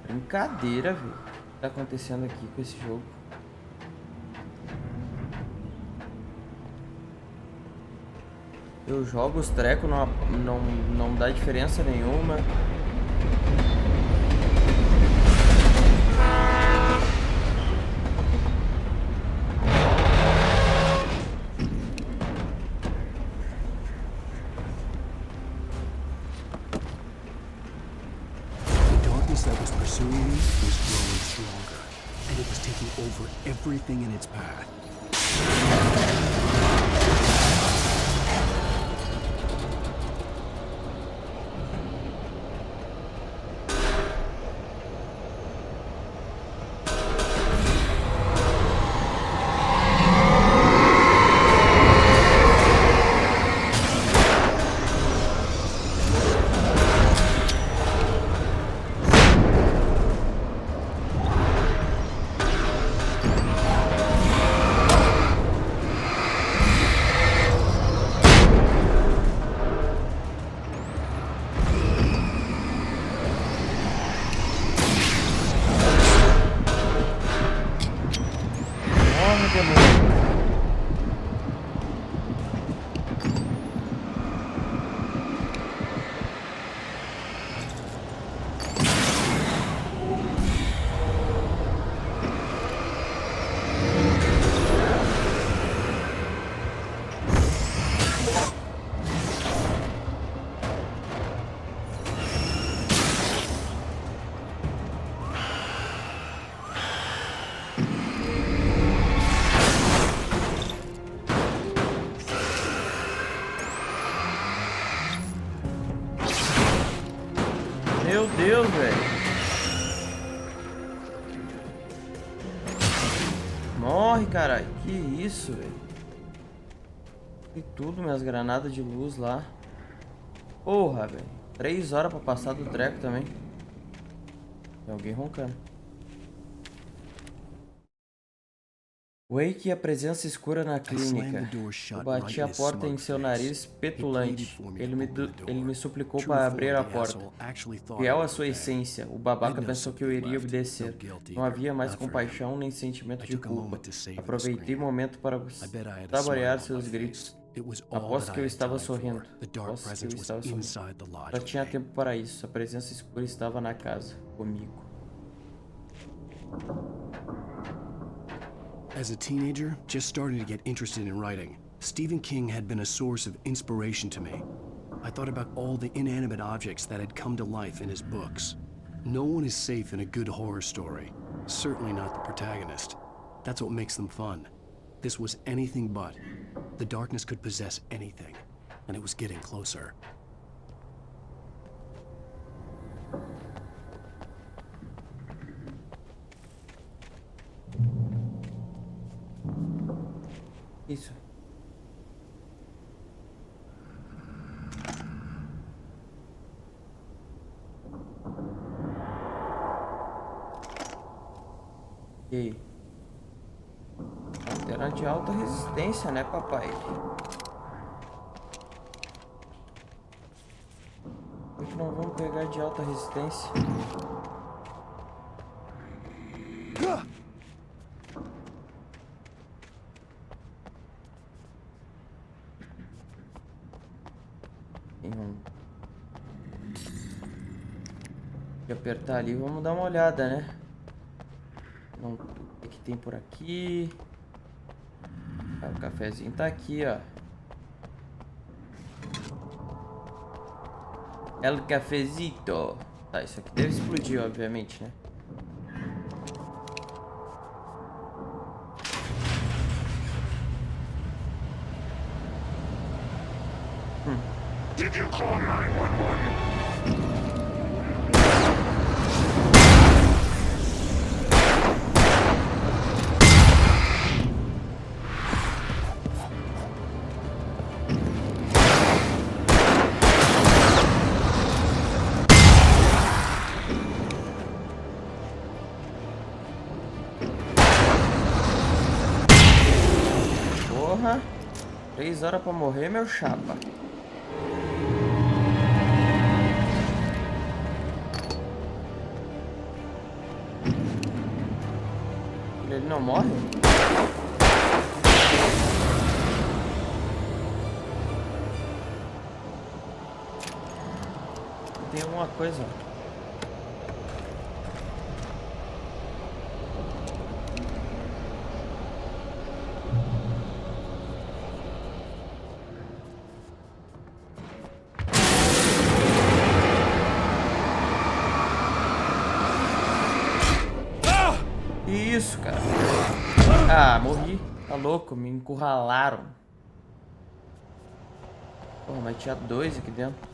Brincadeira, velho. O que tá acontecendo aqui com esse jogo? Eu jogo os trecos, não dá diferença nenhuma. That was pursuing me was growing stronger, and it was taking over everything in its path. Meu Deus, velho. Morre, caralho. Que isso, velho. E tudo, minhas granadas de luz lá. Porra, velho. 3 horas pra passar do treco também. Tem alguém roncando. Wake e a presença escura na clínica. Eu bati a porta em seu nariz petulante. Ele me suplicou para abrir a porta. Fiel à sua essência, o babaca pensou que eu iria obedecer. Não havia mais compaixão nem sentimento de culpa. Aproveitei o momento para saborear seus gritos. Aposto que eu estava sorrindo. Só tinha tempo para isso. A presença escura estava na casa, comigo. As a teenager, just starting to get interested in writing, Stephen King had been a source of inspiration to me. I thought about all the inanimate objects that had come to life in his books. No one is safe in a good horror story. Certainly not the protagonist. That's what makes them fun. This was anything but. The darkness could possess anything, and it was getting closer. Isso. E aí? Lanterna de alta resistência, né, papai? Por que não vamos pegar de alta resistência? Apertar ali, vamos dar uma olhada, né? Não, o que tem por aqui? Ah, o cafezinho tá aqui, ó. El cafezito. Tá, isso aqui deve explodir, obviamente, né? Did you call 911? Porra! 3 horas pra morrer, meu chapa. Ele não morre? Tem alguma coisa. Isso, cara. Ah, morri. Tá louco, me encurralaram. Porra, mas tinha 2 aqui dentro.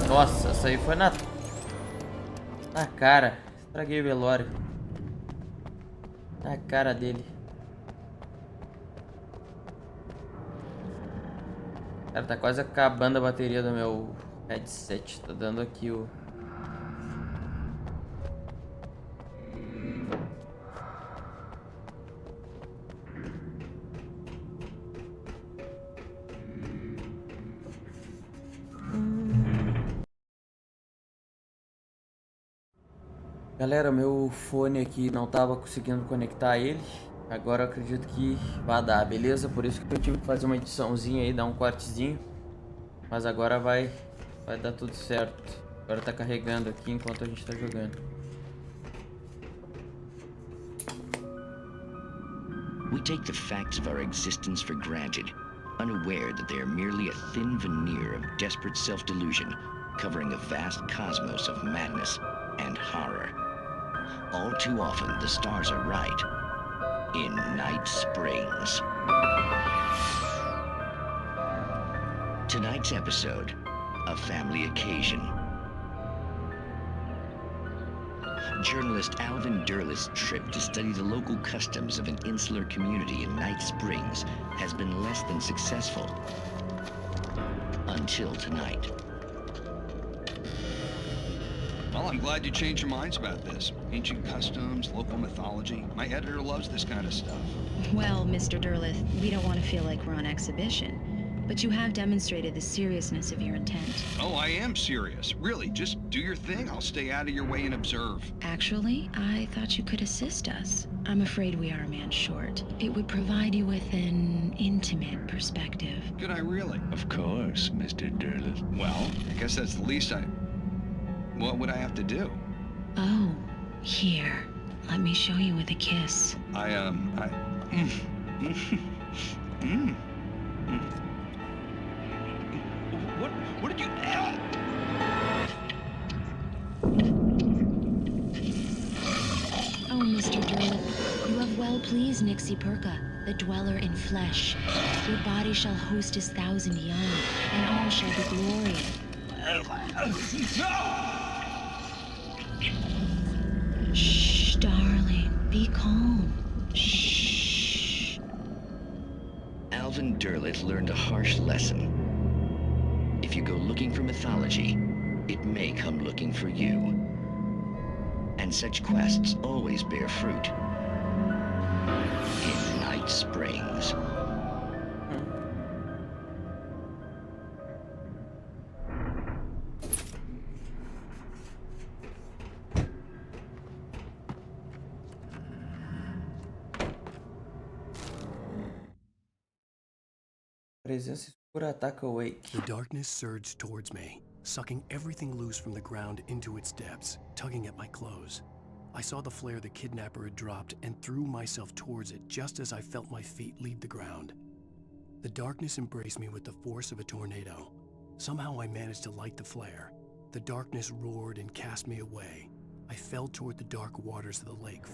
Nossa, essa aí foi na cara. Estraguei o velório. Na cara dele. Cara, tá quase acabando a bateria do meu headset. Tá dando aqui o... Galera, meu fone aqui não tava conseguindo conectar ele. Agora eu acredito que vai dar, beleza? Por isso que eu tive que fazer uma ediçãozinha aí, dar um cortezinho. Mas agora vai dar tudo certo. Agora tá carregando aqui enquanto a gente tá jogando. We take the facts of our existence for granted, unaware that they are merely a thin veneer of desperate self-delusion, covering a vast cosmos of madness and horror. All too often, the stars are right. In Night Springs. Tonight's episode, a family occasion. Journalist Alvin Derleth's trip to study the local customs of an insular community in Night Springs has been less than successful. Until tonight. Well, I'm glad you changed your minds about this. Ancient customs, local mythology. My editor loves this kind of stuff. Well, Mr. Derleth, we don't want to feel like we're on exhibition. But you have demonstrated the seriousness of your intent. Oh, I am serious. Really, just do your thing. I'll stay out of your way and observe. Actually, I thought you could assist us. I'm afraid we are a man short. It would provide you with an intimate perspective. Could I really? Of course, Mr. Derleth. Well, I guess that's the least What would I have to do? Oh, here. Let me show you with a kiss. What did you... Oh, Mr. Derleth, you have well pleased Nixie Perka, the dweller in flesh. Your body shall host his 1,000 young, and all shall be glorious. No! Shh, darling, be calm. Shh. Alvin Derleth learned a harsh lesson. If you go looking for mythology, it may come looking for you. And such quests always bear fruit. In Night Springs. Presença escura ataca Wake. The darkness surged towards me, sucking everything loose from the ground into its depths, tugging at my clothes. I saw the flare the kidnapper had dropped and threw myself towards it just as I felt my feet leave the ground. The darkness embraced me with the force of a tornado. Somehow I managed to light the flare. The darkness roared and cast me away. I fell toward the dark waters of the lake.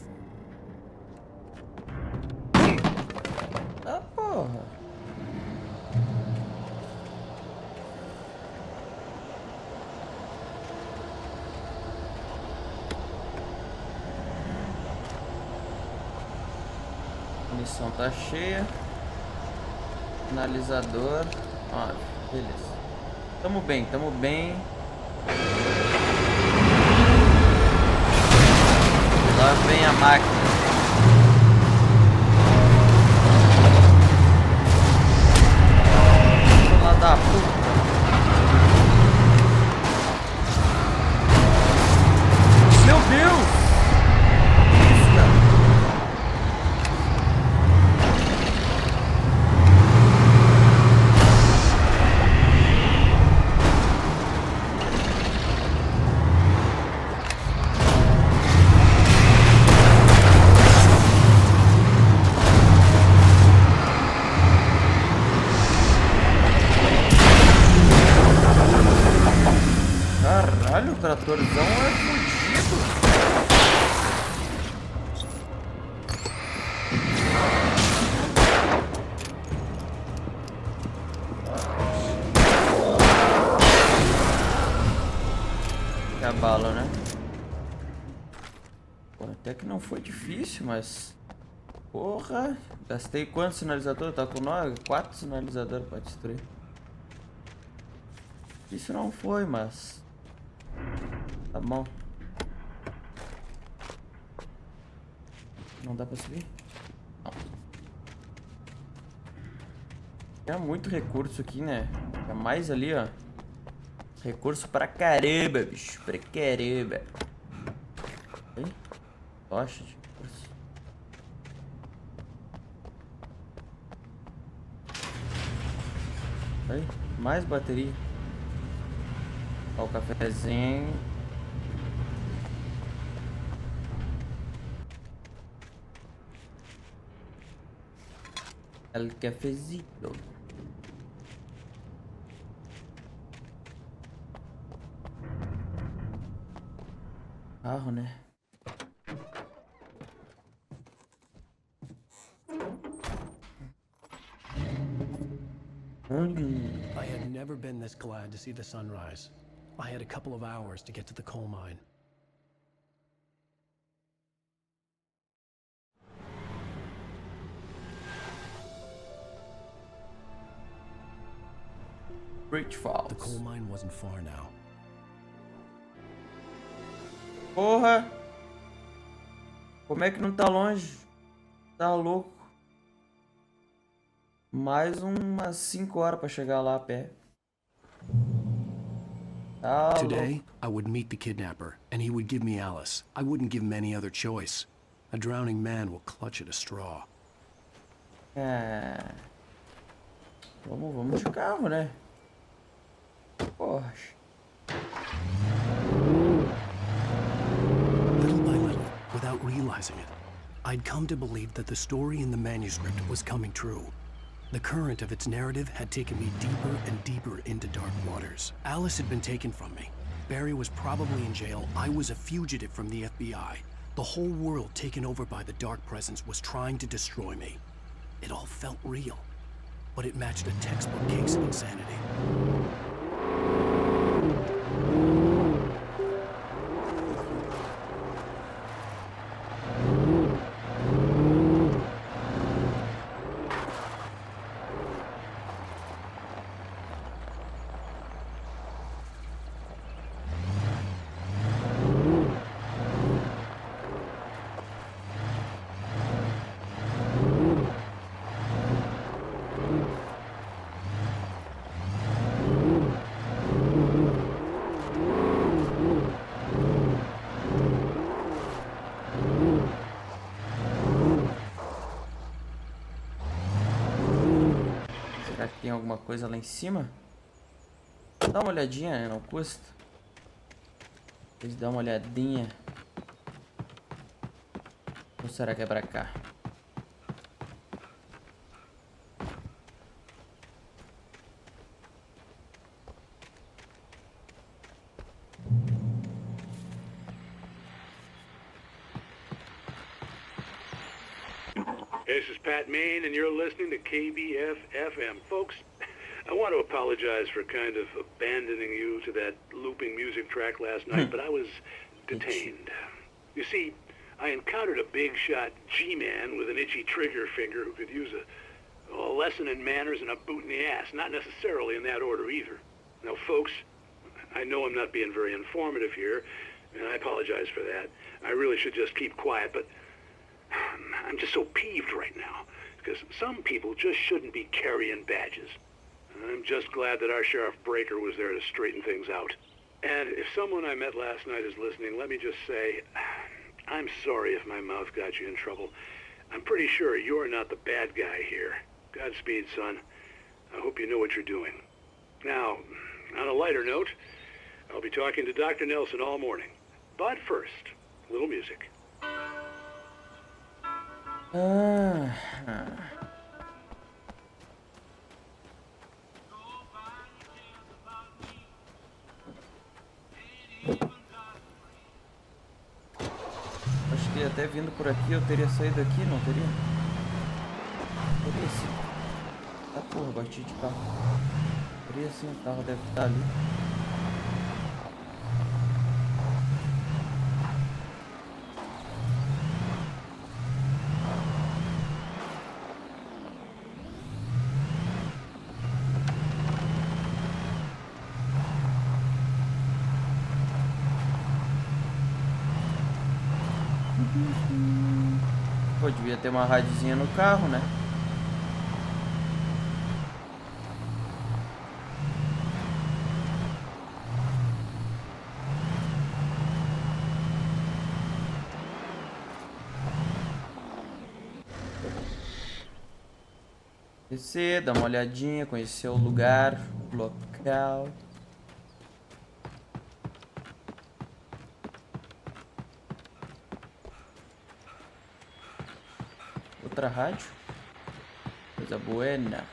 Ah, porra. A munição tá cheia. Finalizador. Ó, beleza. Tamo bem, tamo bem. Lá vem a máquina. Filha da puta. Meu Deus! Isso, cara. Caralho, o tratorzão é fudido. Que a bala, né? Pô, até que não foi difícil, mas... Porra! Gastei quantos sinalizadores? Tá com 9? 4 sinalizadores pra destruir. Isso não foi, mas... Tá bom. Não dá pra subir? Não. Tem muito recurso aqui, né? É mais ali, ó. Recurso pra caramba, bicho. Pra caramba. Aí. Tocha de recurso. Aí. Mais bateria. Ó, o cafezinho. El cafecito. carro, né? I had never been this glad to see the sunrise. I had a couple of hours to get to the coal mine. Bridge Falls. The coal mine wasn't far now. Porra! Como é que não tá longe? Tá louco. Mais umas 5 horas pra chegar lá a pé. Tá Today, louco. I would meet the kidnapper, and he would give me Alice. I wouldn't give him any other choice. A drowning man will clutch at a straw. É... Vamos de carro, né? Poxa. Little by little, without realizing it, I'd come to believe that the story in the manuscript was coming true. The current of its narrative had taken me deeper and deeper into dark waters. Alice had been taken from me. Barry was probably in jail. I was a fugitive from the FBI. The whole world taken over by the dark presence was trying to destroy me. It all felt real, but it matched a textbook case of insanity. Será que tem alguma coisa lá em cima? Dá uma olhadinha, né? Não custa. Depois dá uma olhadinha. Ou será que é pra cá? This is Pat Main, and you're listening to KBF FM. Folks, I want to apologize for kind of abandoning you to that looping music track last night, but I was detained. You see, I encountered a big shot G-man with an itchy trigger finger who could use a lesson in manners and a boot in the ass, not necessarily in that order either. Now, folks, I know I'm not being very informative here, and I apologize for that. I really should just keep quiet, but I'm just so peeved right now, because some people just shouldn't be carrying badges. I'm just glad that our Sheriff Breaker was there to straighten things out. And if someone I met last night is listening, let me just say, I'm sorry if my mouth got you in trouble. I'm pretty sure you're not the bad guy here. Godspeed, son. I hope you know what you're doing. Now, on a lighter note, I'll be talking to Dr. Nelson all morning. But first, a little music. Acho que até vindo por aqui eu teria saído aqui, não teria? Teria sim. Ah, porra, bati de carro. Teria sim, o carro deve estar ali. Pô, devia ter uma radiozinha no carro, né? Descer, dar uma olhadinha, conhecer o lugar, o local. Outra rádio. Coisa buena.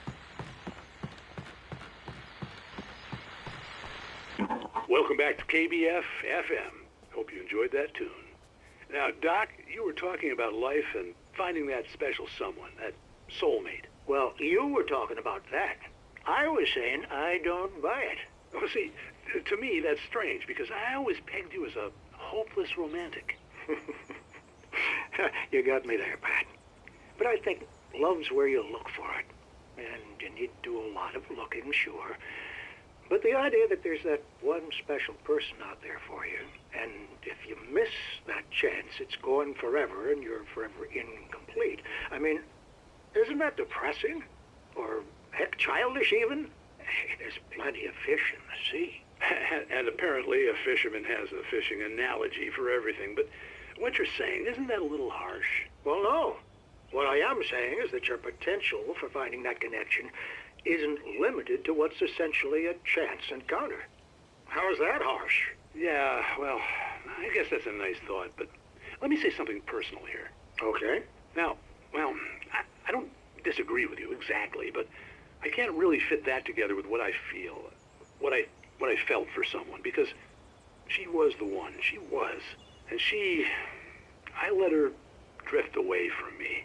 Welcome back to KBF FM. Hope you enjoyed that tune. Now, Doc, you were talking about life and finding that special someone, that soulmate. Well, you were talking about that. I was saying I don't buy it. Oh, see, to me, that's strange, because I always pegged you as a hopeless romantic. You got me there, Pat. But I think love's where you look for it. And you need to do a lot of looking, sure. But the idea that there's that one special person out there for you, and if you miss that chance, it's gone forever and you're forever incomplete. I mean, isn't that depressing? Or, heck, childish even? Hey, there's plenty of fish in the sea. And apparently a fisherman has a fishing analogy for everything, but what you're saying, isn't that a little harsh? Well, no. What I am saying is that your potential for finding that connection isn't limited to what's essentially a chance encounter. How is that harsh? Yeah, well, I guess that's a nice thought, but let me say something personal here. Okay. Now, well, I don't disagree with you exactly, but I can't really fit that together with what I feel, what I felt for someone, because she was the one. She was. And I let her drift away from me.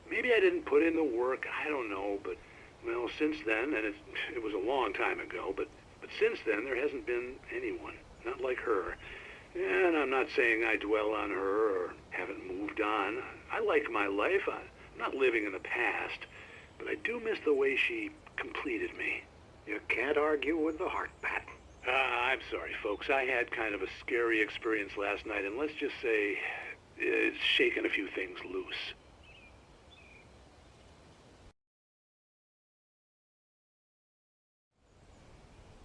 Maybe I didn't put in the work, I don't know, but, well, since then, and it was a long time ago, but since then there hasn't been anyone, not like her. And I'm not saying I dwell on her or haven't moved on. I like my life. I'm not living in the past, but I do miss the way she completed me. You can't argue with the heart, Pat. I'm sorry, folks. I had kind of a scary experience last night, and let's just say it's shaken a few things loose.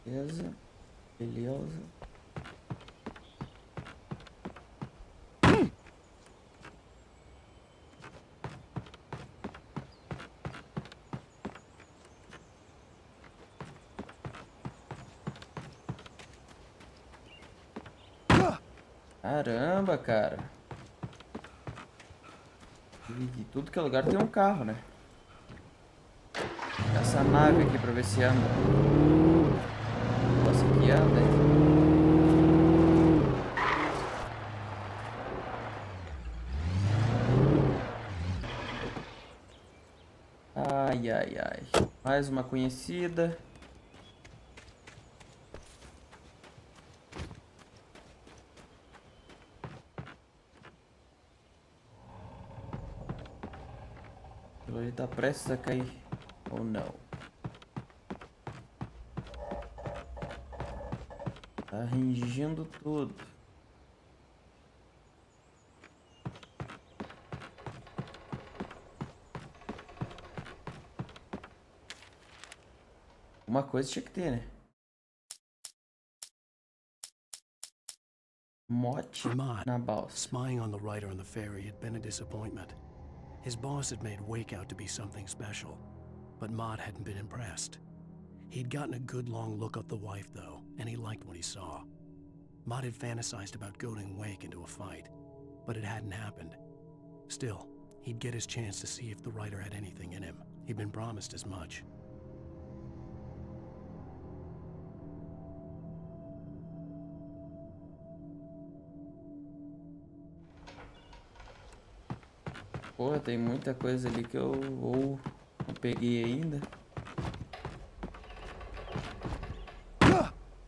Beleza. Beleza. Caramba, cara. De tudo que é lugar tem um carro, né? Essa nave aqui pra ver se anda. Nossa, que anda, hein? Ai, ai, ai. Mais uma conhecida. Ele tá prestes a cair. Ou não? Tá ringindo tudo. Uma coisa tinha que ter, né? Mote na balsa. Spying on the writer on the ferry had been a disappointment. His boss had made Wake out to be something special, but Mott hadn't been impressed. He'd gotten a good long look at the wife, though, and he liked what he saw. Mott had fantasized about goading Wake into a fight, but it hadn't happened. Still, he'd get his chance to see if the writer had anything in him. He'd been promised as much. Porra, tem muita coisa ali que eu não peguei ainda.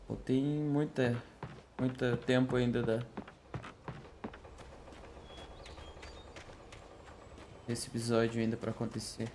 Ou tem muito tempo ainda desse episódio ainda pra acontecer.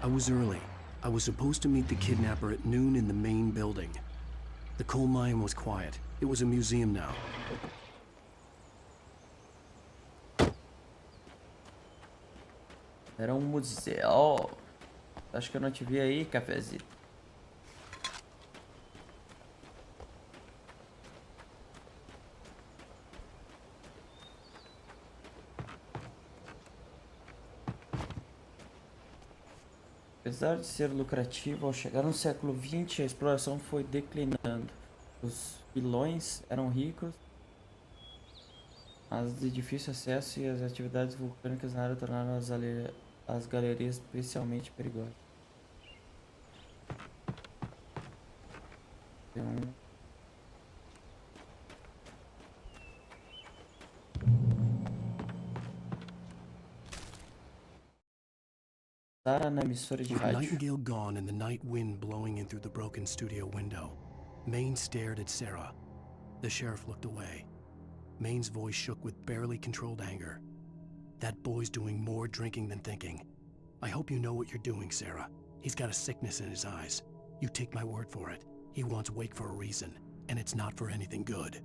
I was early. I was supposed to meet the kidnapper at noon in the main building. The coal mine was quiet. It was a museum now. Era museu. Acho que eu não te vi aí, cafezinho. Apesar de ser lucrativo, ao chegar no século XX, a exploração foi declinando. Os vilões eram ricos, mas de difícil acesso e as atividades vulcânicas na área tornaram as galerias especialmente perigosas. Sara na emissora de With rádio. Nightingale gone and the night wind blowing in through the broken studio window, Maine stared at Sarah. The sheriff looked away. Maine's voice shook with barely controlled anger. That boy's doing more drinking than thinking. I hope you know what you're doing, Sarah. He's got a sickness in his eyes. You take my word for it. He wants Wake for a reason, and it's not for anything good.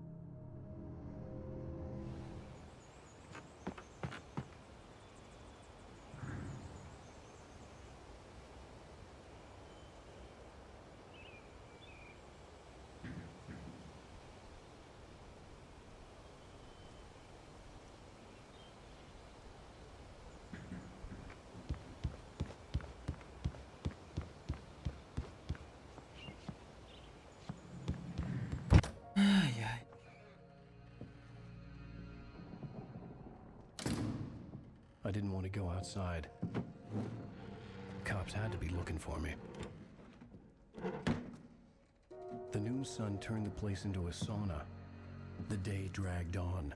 I didn't want to go outside. Cops had to be looking for me. The noon sun turned the place into a sauna. The day dragged on.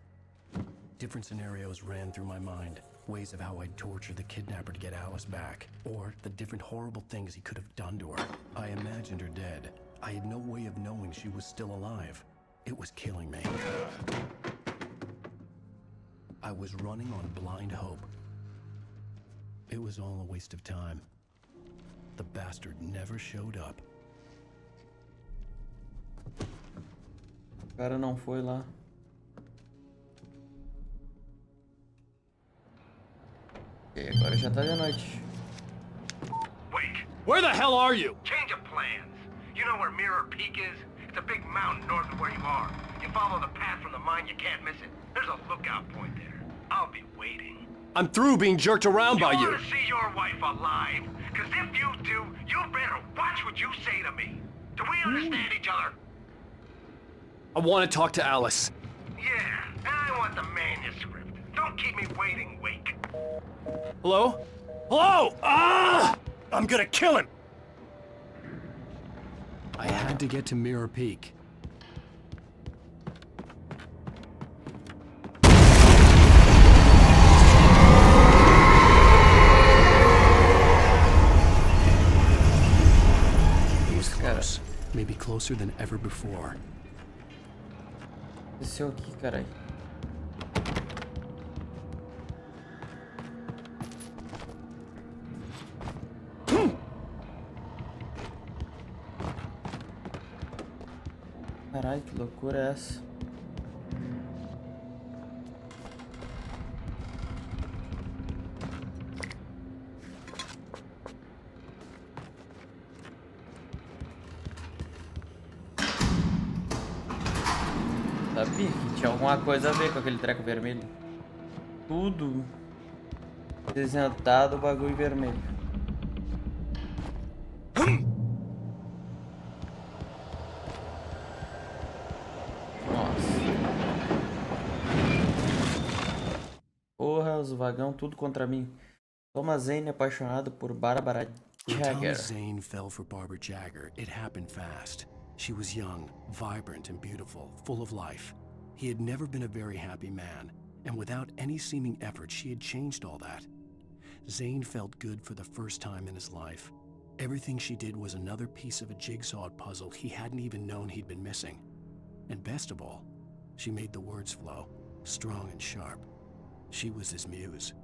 Different scenarios ran through my mind. Ways of how I'd torture the kidnapper to get Alice back. Or the different horrible things he could have done to her. I imagined her dead. I had no way of knowing she was still alive. It was killing me. I was running on blind hope. It was all a waste of time. The bastard never showed up. O cara não foi lá. E agora já tá de noite. Wake! Where the hell are you? Change of plans. You know where Mirror Peak is? It's a big mountain north of where you are. You follow the path from the mine, you can't miss it. There's a lookout point there. I'll be waiting. I'm through being jerked around by you. You want to see your wife alive? Because if you do, you better watch what you say to me. Do we understand each other? I want to talk to Alice. Yeah, and I want the manuscript. Don't keep me waiting, Wake. Hello? Hello! Ah! I'm gonna kill him! I had to get to Mirror Peak. He was close. Maybe closer than ever before. Desceu aqui, carai. Carai, que loucura é essa? Sabia que tinha alguma coisa a ver com aquele treco vermelho. Tudo desenhado bagulho vermelho. Porra, os vagão tudo contra mim. Thomas Zane apaixonado por Barbara Jagger. When Thomas Zane fell for Barbara Jagger, it happened fast. She was young, vibrant and beautiful, full of life. He had never been a very happy man, and without any seeming effort, she had changed all that. Zane felt good for the first time in his life. Everything she did was another piece of a jigsaw puzzle he hadn't even known he'd been missing. And best of all, she made the words flow, strong and sharp. She was his muse.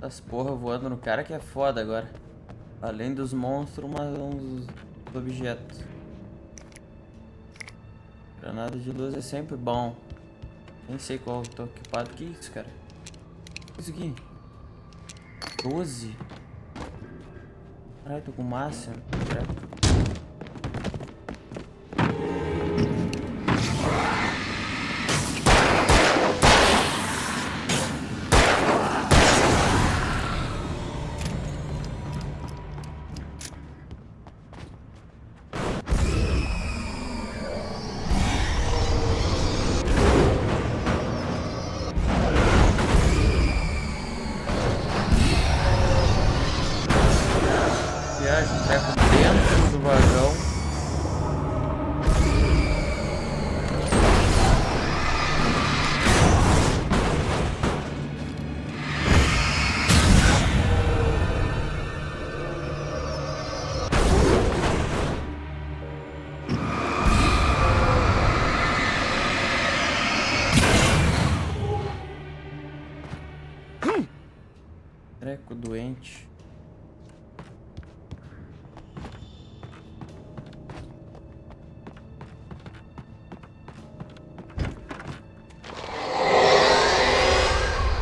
As porra voando no cara que é foda agora. Além dos monstros, uns objetos. Granada de luz é sempre bom. Nem sei qual eu tô equipado. Que isso, cara? Isso aqui. 12. Caralho, tô com máximo. Viagem, treco dentro do vagão. Treco doente.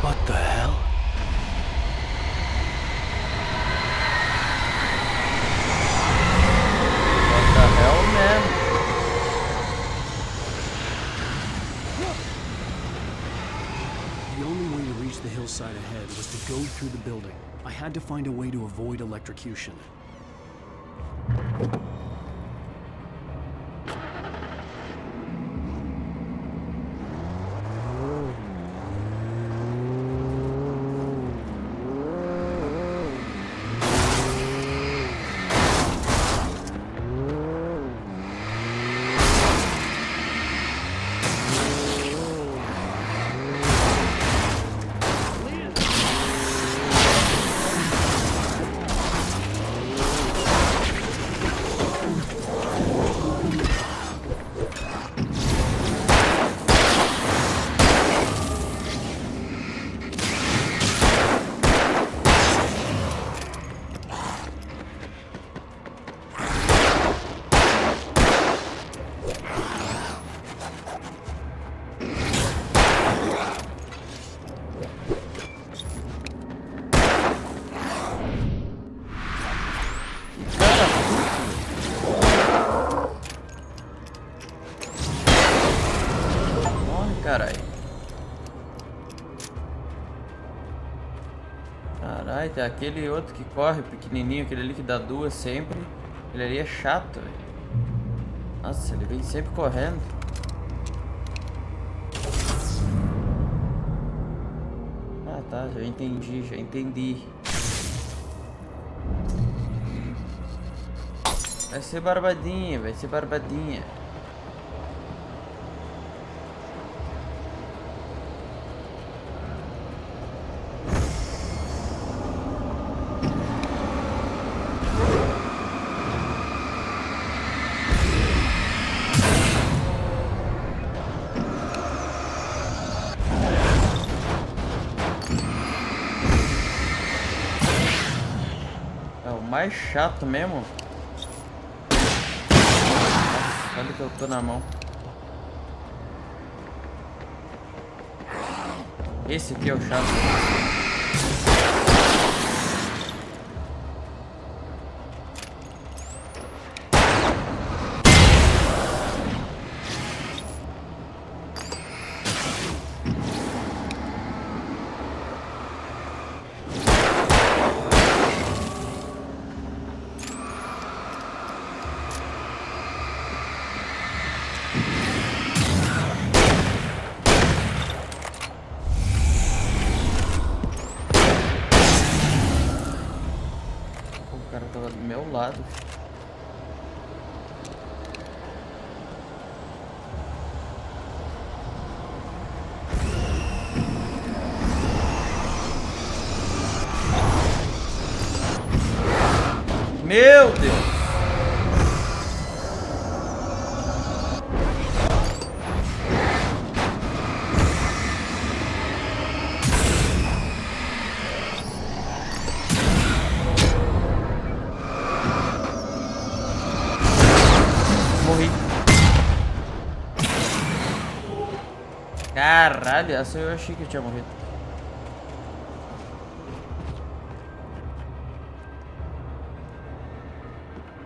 What the hell? What the hell, man? The only way to reach the hillside ahead was to go through the building. I had to find a way to avoid electrocution. Caralho. Caralho, tem aquele outro que corre pequenininho, aquele ali que dá duas sempre. Ele ali é chato, velho. Nossa, ele vem sempre correndo. Ah tá, já entendi, já entendi. Vai ser barbadinha, vai ser barbadinha. Mais chato mesmo. Nossa, olha que eu tô na mão. Esse aqui é o chato. O cara tava do meu lado. Meu Deus! Caralho, essa eu achei que eu tinha morrido.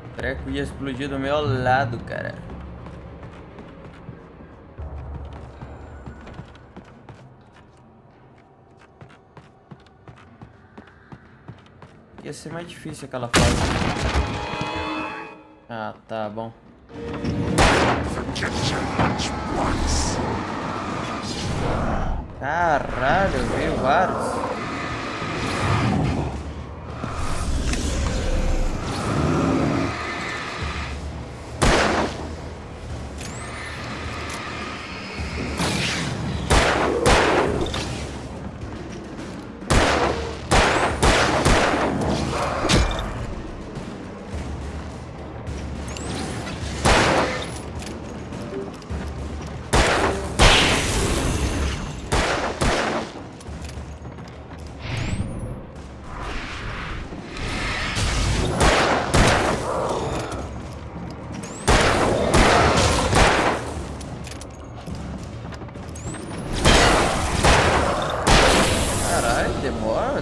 O treco ia explodir do meu lado, cara. Ia ser mais difícil aquela fase. Ah, tá bom. Caralho, veio vários.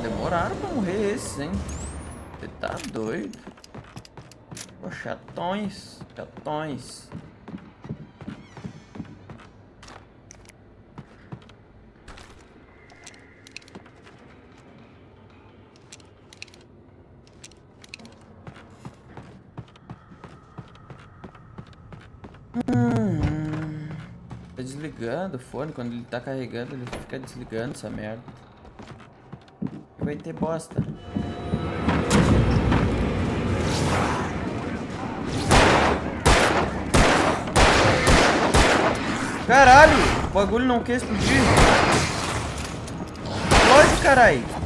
Demoraram pra morrer esses, hein? Você tá doido? Pô, chatões, chatões. Tá desligando o fone, quando ele tá carregando ele fica desligando essa merda. Vai ter bosta. Caralho, o bagulho não quer explodir. Explode, caralho.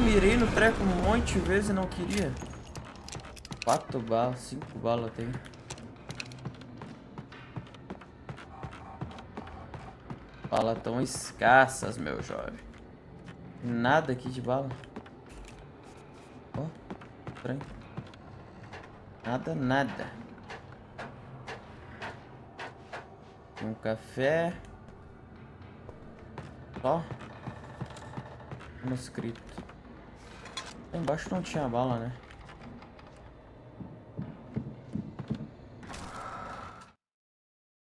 Mirei no treco um monte de vezes e não queria. 4 balas, 5 balas eu tenho. Balas tão escassas, meu jovem. Nada aqui de bala. Ó, estranho. Nada, nada. Um café. Ó. Manuscrito. Embaixo não tinha bala, né?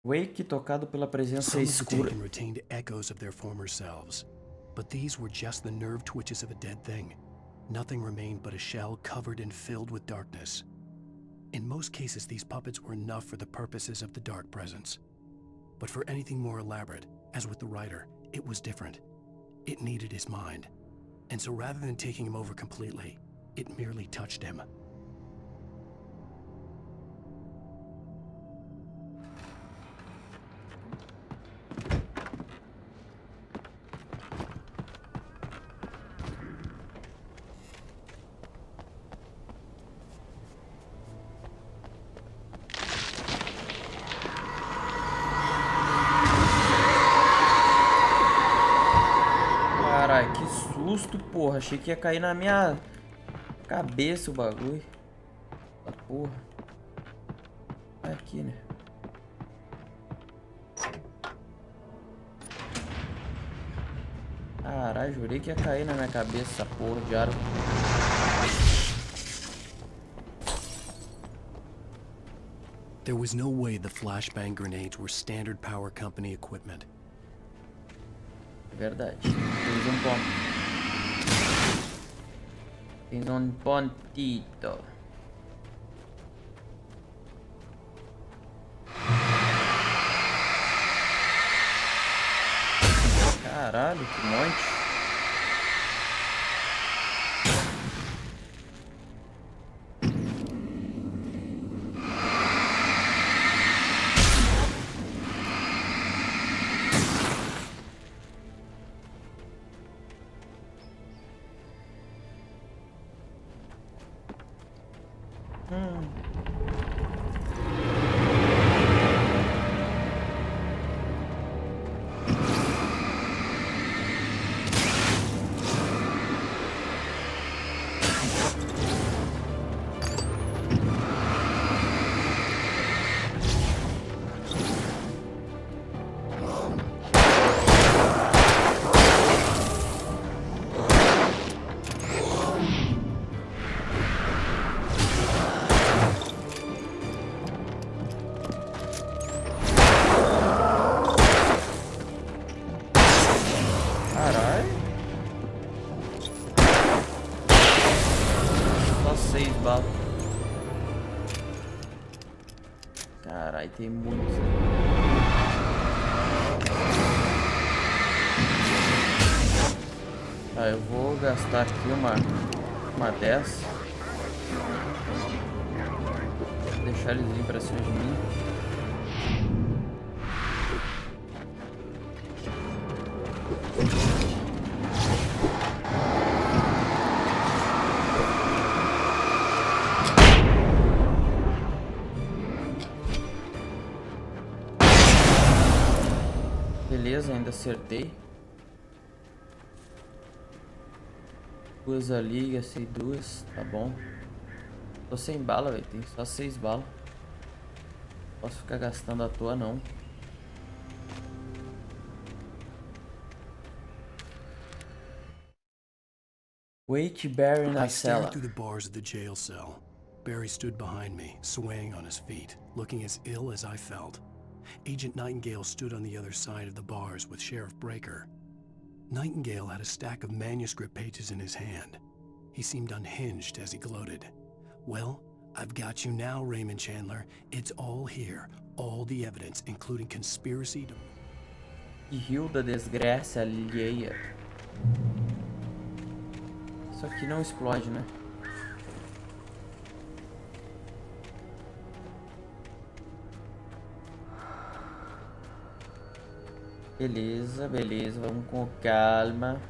Wake tocado pela presença escura. Some retained echoes of their former selves, but these were just the nerve twitches of a dead thing. Nothing remained but a shell covered and filled with darkness. In most cases, these puppets were enough for the purposes of the dark presence. But for anything more elaborate, as with the writer, it was different. It needed his mind. And so rather than taking him over completely, it merely touched him. Caralho, que susto, porra. Achei que ia cair na minha cabeça o bagulho. Ah, porra. É aqui, né? Caralho, jurei que ia cair na minha cabeça essa porra de aro. There was no way the flashbang grenades were standard power company equipment. Verdade. Tens um ponto. Tens um pontito. Caralho, que monte. tem muitos. Tá, eu vou gastar aqui uma 10. Deixar eles virem pra cima de mim. Beleza, ainda acertei. Duas ali, gastei duas, tá bom. Tô sem bala, velho, tem só 6 balas. Posso ficar gastando à toa, não. Wait Barry na I stared cela. through the bars of the jail cell. Barry stood behind me, swaying on his feet, looking as ill as I felt. Agent Nightingale stood on the other side of the bars with Sheriff Breaker. Nightingale had a stack of manuscript pages in his hand. He seemed unhinged as he gloated. Well, I've got you now, Raymond Chandler. It's all here. All the evidence, including conspiracy to... E riu da desgraça alheia. Isso aqui não explode, né? Beleza, beleza. Vamos com calma.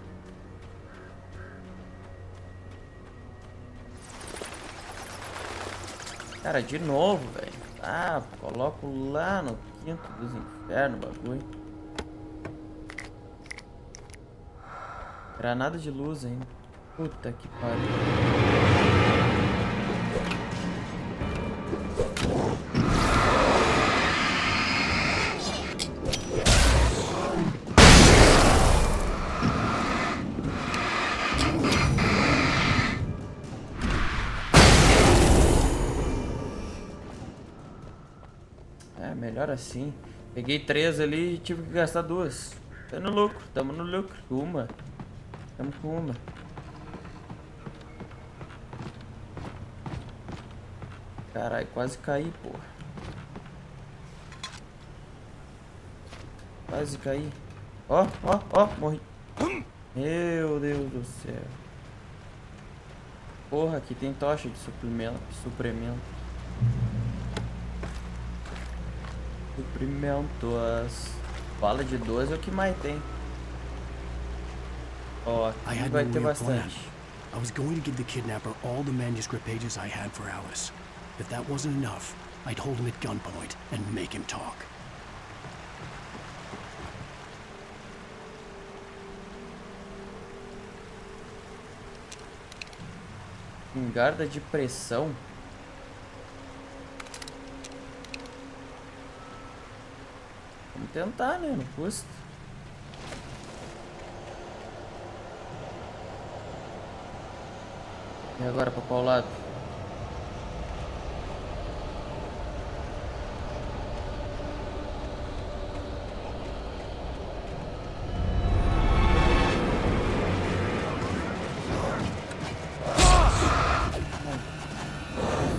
Cara, de novo, velho. Ah, coloco lá no quinto dos infernos o bagulho. Granada de luz ainda. Puta que pariu. É, melhor assim. Peguei 3 ali e tive que gastar 2. Tá no lucro, tamo no lucro. Uma. Tamo com uma. Caralho, quase caí, porra. Quase caí. Ó, ó, ó, morri. Meu Deus do céu. Porra, aqui tem tocha de suprimento. Suprimentos. Bala de 12 é o que mais tem. Ó, aqui vai ter bastante. I was going to give the kidnapper all the manuscript pages I had for Alice. If that wasn't enough, I'd hold him at gunpoint and make him talk. Espingarda de pressão. Vamos tentar, né? Não custa. E agora pra qual lado?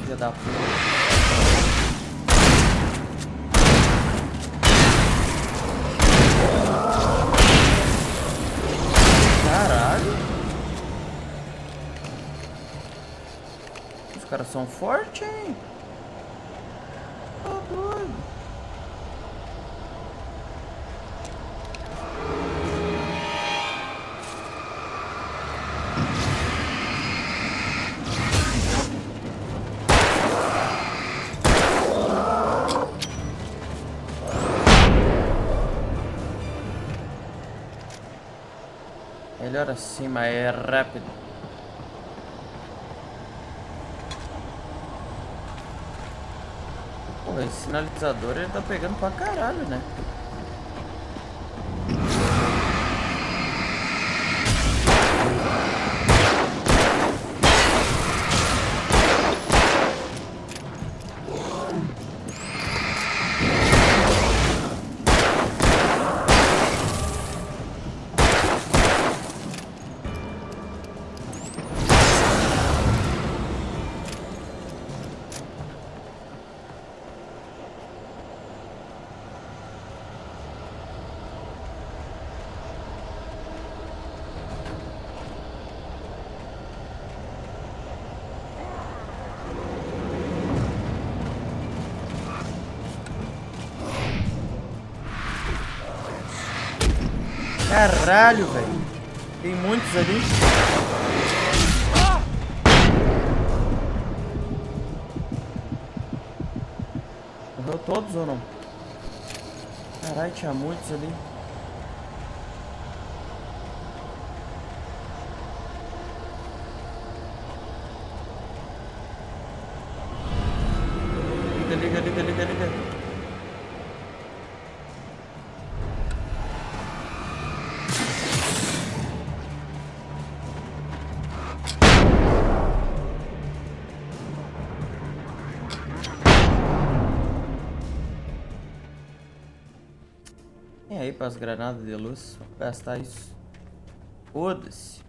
Filha da puta. Os caras são fortes, hein? Tá doido. Melhor assim, mas é rápido. Pô, esse sinalizador ele tá pegando pra caralho, né? Caralho, velho. Tem muitos ali. Morreu todos ou não? Caralho, tinha muitos ali. Liga. E aí, para as granadas de luz, vou gastar isso. Foda-se.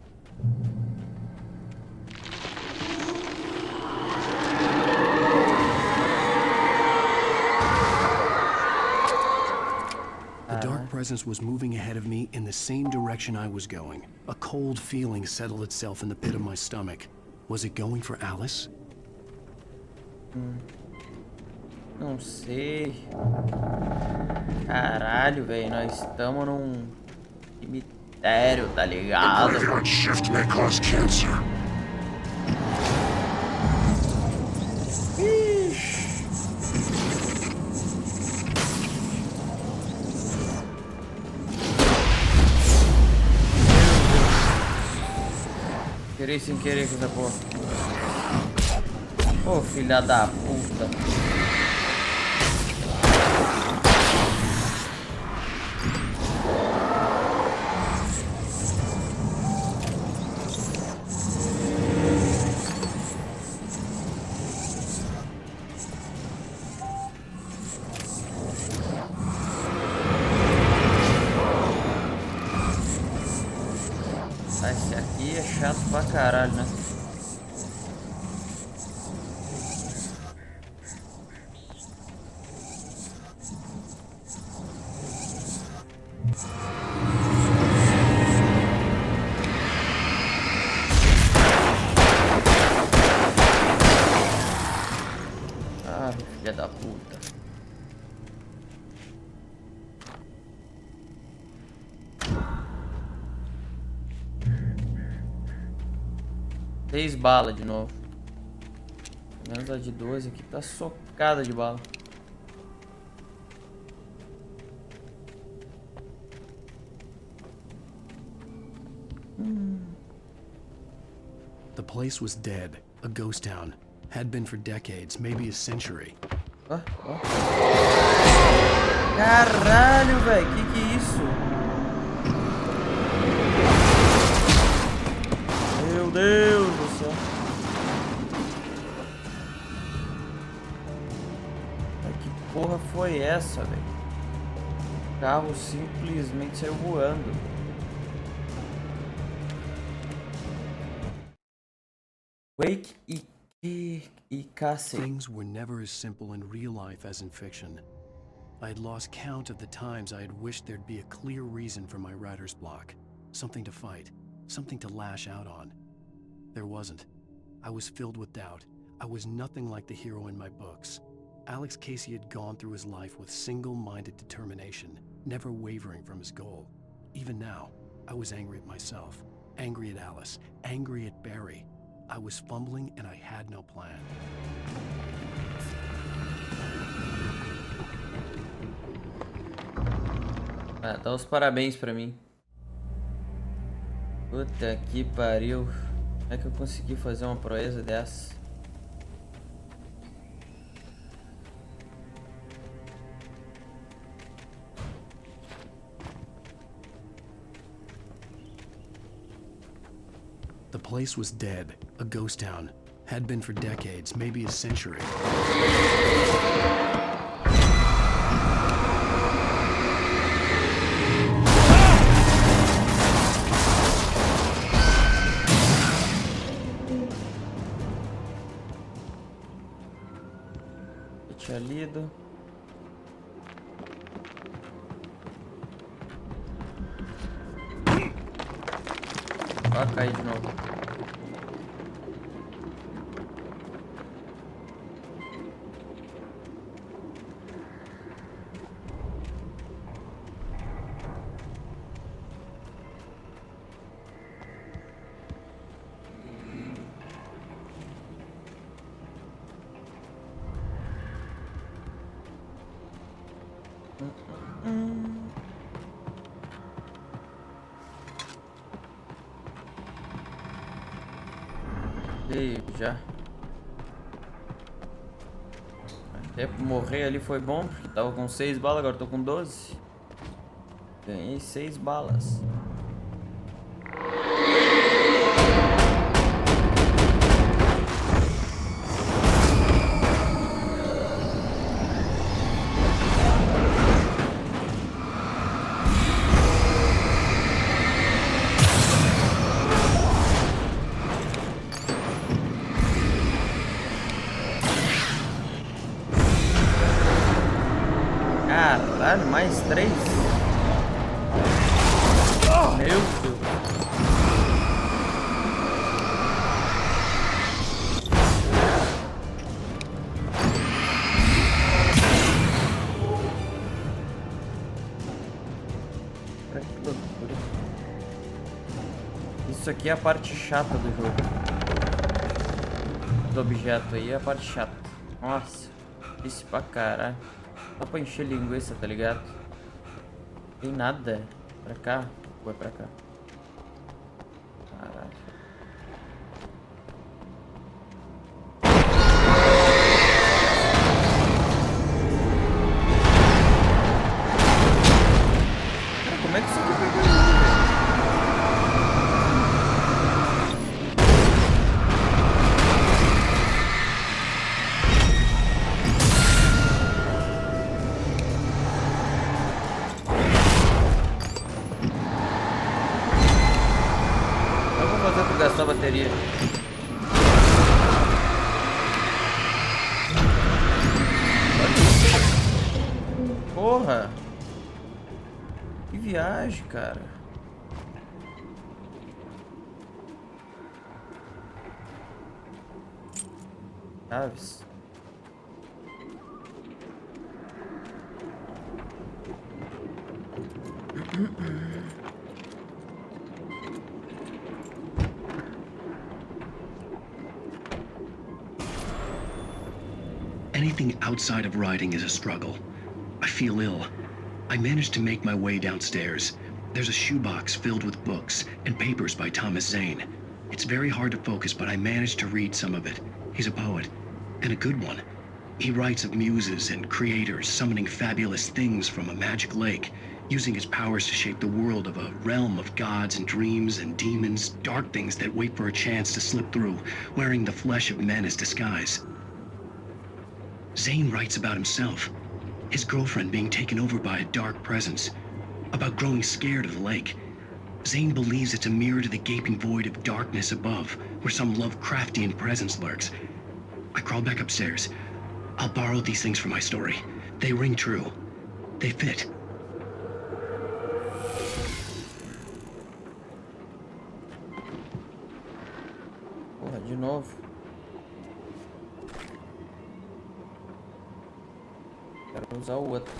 The dark presence was moving ahead of me in the same direction I was going. A cold feeling settled itself in the pit of my stomach. Was it going for Alice? Não sei. Caralho, velho, nós estamos num cemitério, tá ligado? Shift may cause cancer. Tirei sem querer com essa porra. Ô, filha da puta. Esse aqui é chato pra caralho, né? Ah, filha da puta. Seis balas de novo. Pelo menos a de 12 aqui tá socada de bala. The place was dead, a ghost town. Had been for decades, maybe a century. Caralho, velho, que é isso? Meu Deus do céu. Que porra foi essa, velho? O carro simplesmente saiu voando. Wake e Cassie. Things were never as simple in real life as in fiction. I had lost count of the times I had wished there'd be a clear reason for my writer's block. Something to fight, something to lash out on. There wasn't. I was filled with doubt. I was nothing like the hero in my books. Alex Casey had gone through his life with single-minded determination, never wavering from his goal. Even now, I was angry at myself, angry at Alice, angry at Barry. I was fumbling and I had no plan. Ah, dá os parabéns pra mim. Puta que pariu. Como é que eu consegui fazer uma proeza dessa? The place was dead, a ghost town. Had been for decades, maybe a century. Eu tinha lido. Ó, caí de novo. E já. Até morrer ali foi bom, porque tava com 6 balas, agora tô com 12. Ganhei 6 balas. Caralho, mais 3? Meu Deus. Que loucura. Isso aqui é a parte chata do jogo. Do objeto aí é a parte chata. Nossa, difícil pra caralho. Só pra encher linguiça, tá ligado? Tem nada. Pra cá? Ou é pra cá? Caralho. Cara, como é que isso aqui pegou ele, velho? Gastar a bateria. Porra! Que viagem, cara. Chaves. Anything outside of writing is a struggle. I feel ill. I managed to make my way downstairs. There's a shoebox filled with books and papers by Thomas Zane. It's very hard to focus, but I managed to read some of it. He's a poet, and a good one. He writes of muses and creators summoning fabulous things from a magic lake, using his powers to shape the world of a realm of gods and dreams and demons, dark things that wait for a chance to slip through, wearing the flesh of men as disguise. Zane writes about himself, his girlfriend being taken over by a dark presence, about growing scared of the lake. Zane believes it's a mirror to the gaping void of darkness above, where some Lovecraftian presence lurks. I crawl back upstairs. I'll borrow these things for my story. They ring true. They fit. Porra, de novo. Quero usar o outro.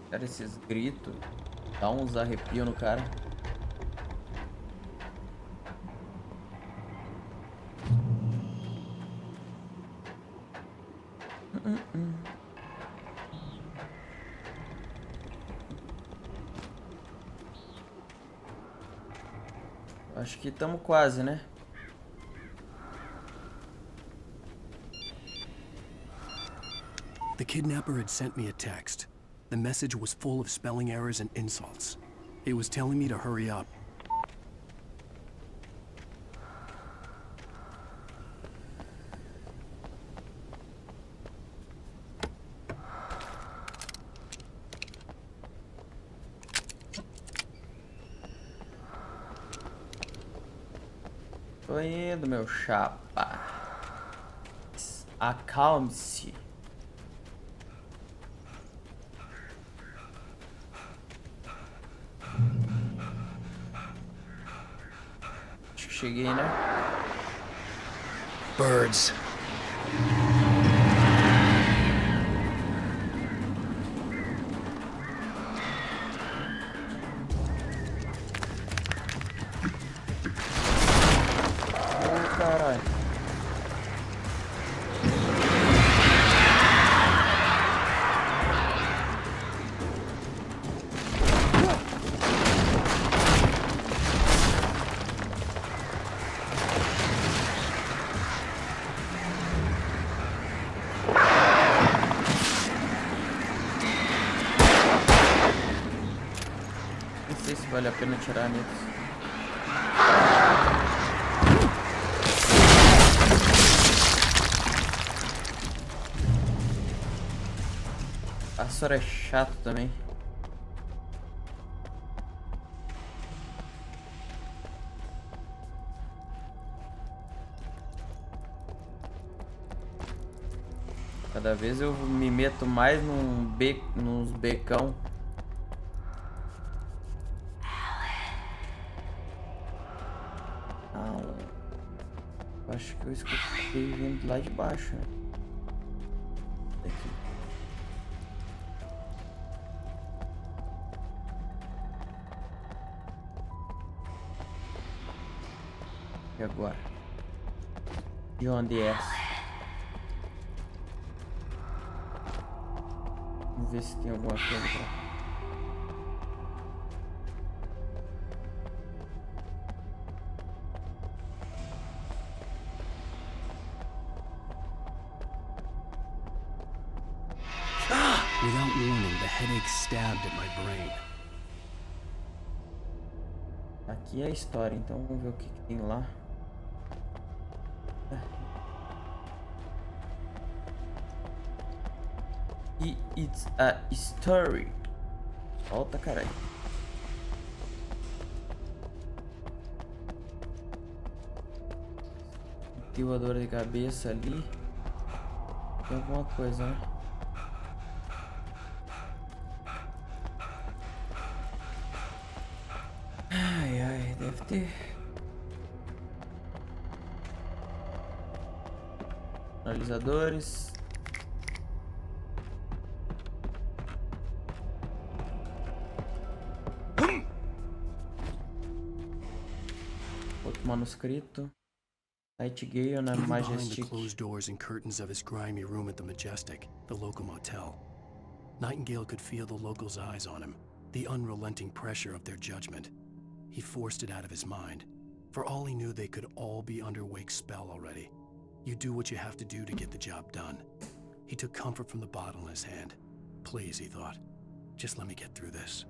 Cara, esses gritos dá uns arrepios no cara. Acho que estamos quase, né? The kidnapper had sent me a text. The message was full of spelling errors and insults. It was telling me to hurry up. Tô indo, meu chapa. Acalme-se. Acho que cheguei, né? Birds. Não sei se vale a pena tirar neles. Pássaro é chato também. Cada vez eu me meto mais nos becão. Alan. Acho que eu escutei vindo lá de baixo, né? Aqui. E agora? De onde é? Vamos ver se tem alguma coisa pra... Without warning, the headache stabbed at my brain. Aqui é a história, então vamos ver o que tem lá. It's a story. Volta, caralho. Tem uma dor de cabeça ali. Tem alguma coisa, né? Ai, ai, deve ter. Analisadores. Outro manuscrito. Nightingale na Even behind the Majestic. closed doors and curtains of his grimy room at the Majestic, the local motel, Nightingale could feel the locals' eyes on him, the unrelenting pressure of their judgment. He forced it out of his mind. For all he knew, they could all be under Wake's spell already. You do what you have to do to get the job done. He took comfort from the bottle in his hand. Please, he thought, just let me get through this.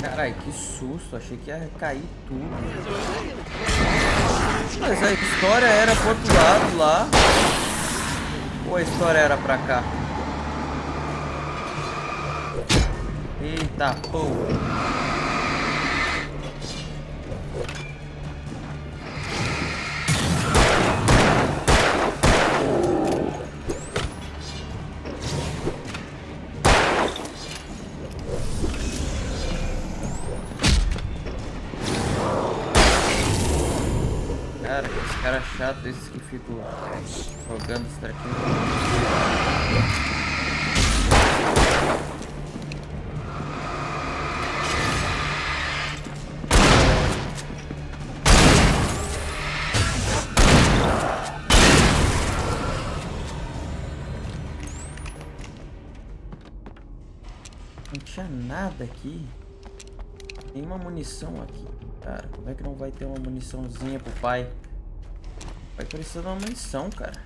Carai, que susto, achei que ia cair tudo. Mas a história era pro outro lado lá. Ou a história era pra cá? Eita, pô. Cara, esse cara chato, esses que ficam jogando esse trequinho. Não tinha nada aqui. Tem uma munição aqui. Cara, como é que não vai ter uma muniçãozinha pro pai? Vai precisar de uma munição, cara.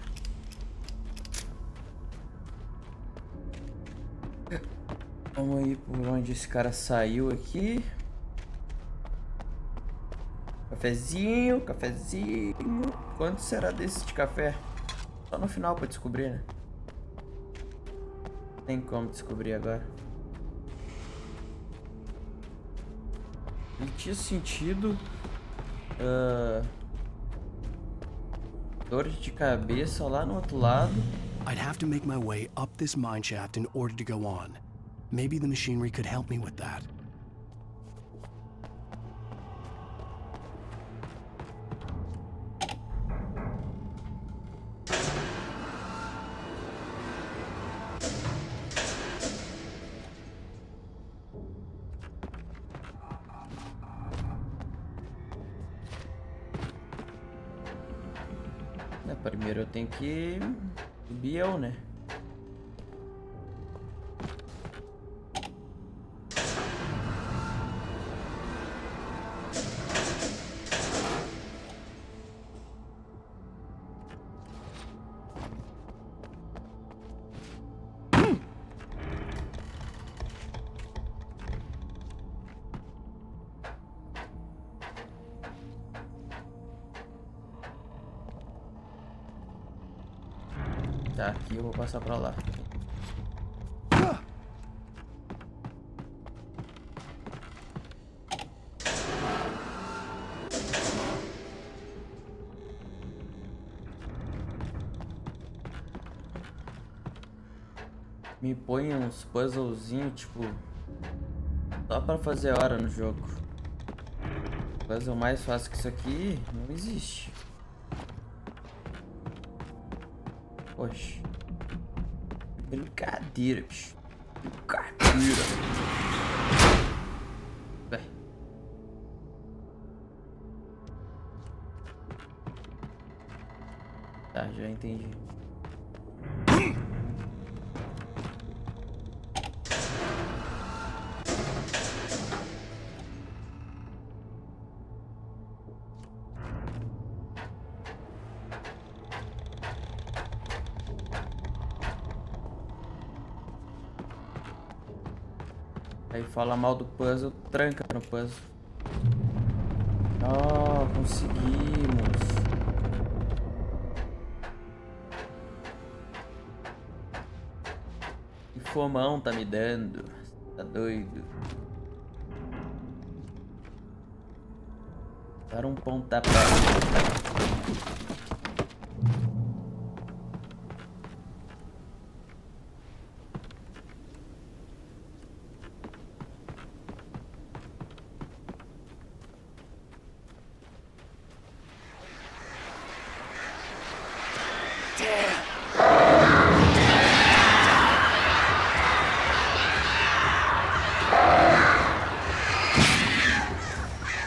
Vamos aí por onde esse cara saiu aqui. Cafezinho, cafezinho. Quanto será desse de café? Só no final pra descobrir, né? Tem como descobrir agora. Ele tinha sentido dor de cabeça lá no outro lado. I'd have to make my way up this mine shaft in order to go on. Maybe the machinery could help me with that. Primeiro eu tenho que subir eu, né? Tá, aqui eu vou passar pra lá. Me põe uns puzzlezinhos, tipo, só pra fazer hora no jogo. Puzzle mais fácil que isso aqui não existe. Poxa. Brincadeira, bicho. Brincadeira. Vai. Tá, já entendi. Aí fala mal do puzzle, tranca no puzzle. Oh, conseguimos. Que fomão tá me dando. Tá doido. Dar um pontapé.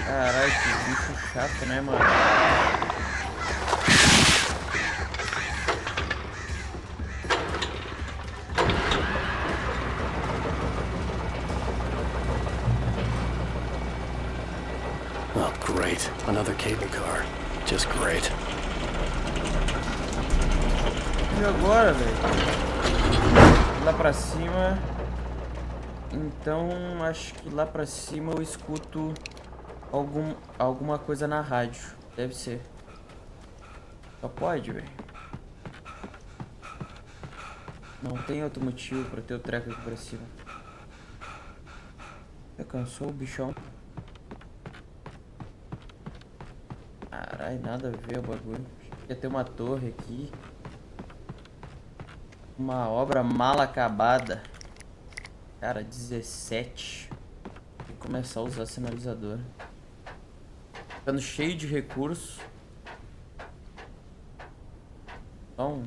Caralho, que bicho chato, né, mano? Oh, great. Another cable car. Just great. E agora, velho? Lá pra cima. Então, acho que lá pra cima eu escuto alguma coisa na rádio. Deve ser. Só pode, velho. Não tem outro motivo pra ter o treco aqui pra cima. Já cansou o bichão? Caralho, nada a ver o bagulho. Ia ter uma torre aqui. Uma obra mal acabada. Cara, 17. Vou começar a usar sinalizador. Ficando cheio de recursos. Então...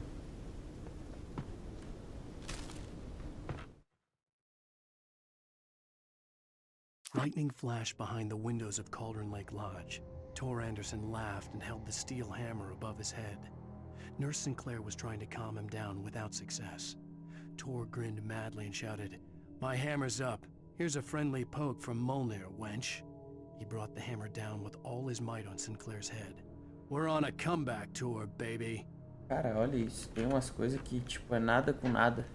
Lightning flashed behind the windows of Cauldron Lake Lodge. Tor Anderson laughed and held the steel hammer above his head. Nurse Sinclair was trying to calm him down without success. Tor grinned madly and shouted, "My hammer's up. Here's a friendly poke from Molnir, wench." He brought the hammer down with all his might on Sinclair's head. "We're on a comeback tour, baby." Cara, olha isso. Tem umas coisas que, tipo, é nada com nada.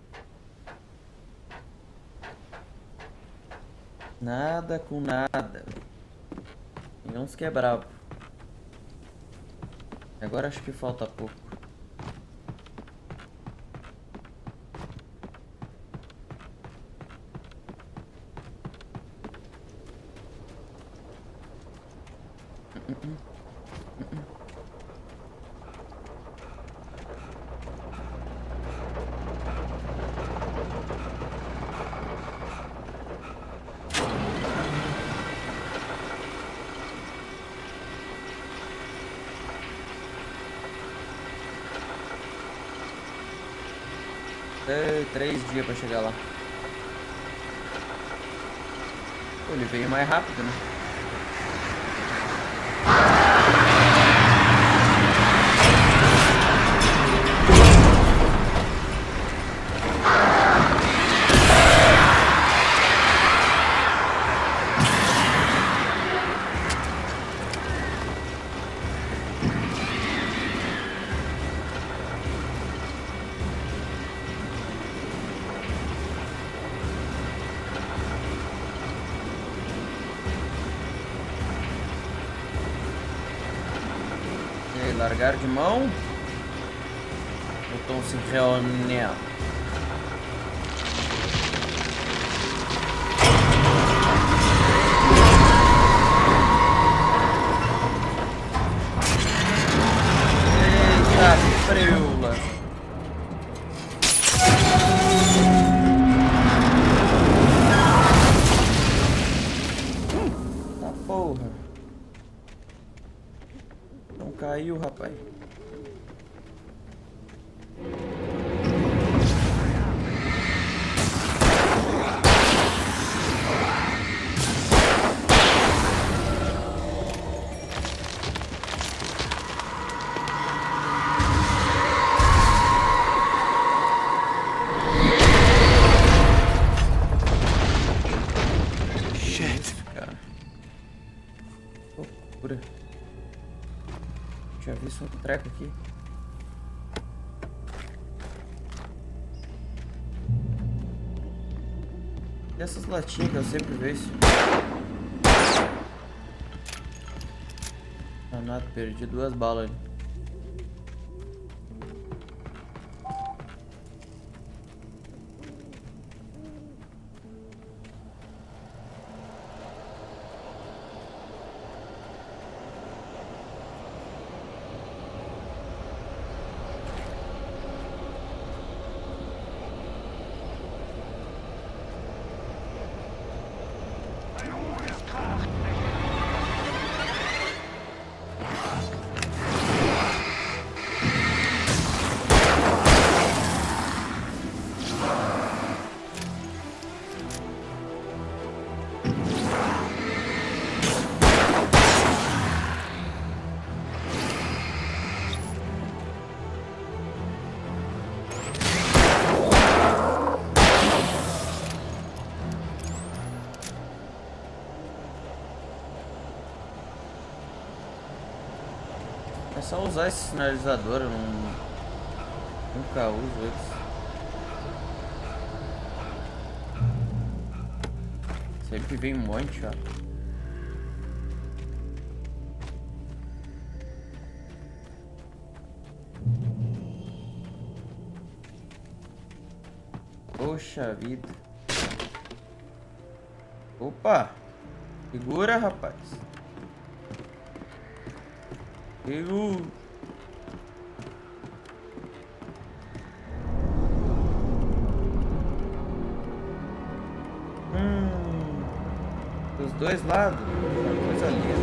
Nada com nada. Tem uns que é brabo. Agora acho que falta pouco. Até 3 dias pra chegar lá. Pô, ele veio mais rápido, né? Largar de mão. estão se reunindo. Eita, preula. Tá porra. Não caiu, rapaz. Tinha visto um treco aqui. E essas latinhas que eu sempre vejo. Ah, nada, perdi 2 balas ali. É só usar esse sinalizador, eu nunca uso eles. Sempre vem um monte, ó. Poxa vida. Opa! Segura, rapaz. Segura. Dos dois lados. Uma coisa linda.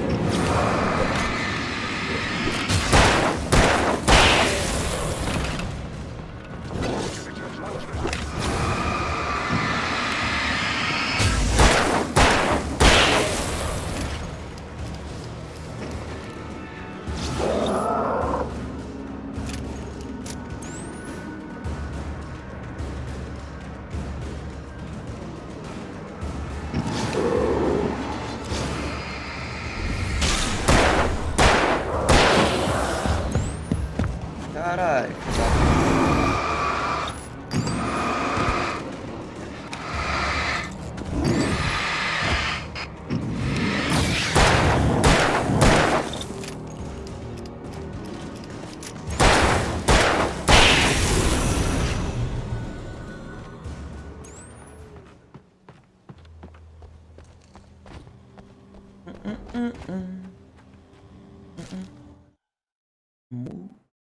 Caralho.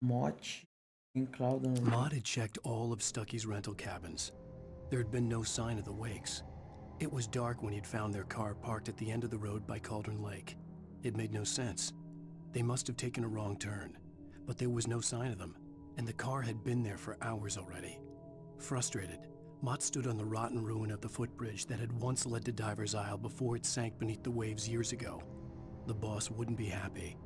Mott in Cauldron Lake. Maud had checked all of Stucky's rental cabins. There had been no sign of the wakes. It was dark when he'd found their car parked at the end of the road by Cauldron Lake. It made no sense. They must have taken a wrong turn, but there was no sign of them, and the car had been there for hours already. Frustrated, Mott stood on the rotten ruin of the footbridge that had once led to Diver's Isle before it sank beneath the waves years ago. The boss wouldn't be happy.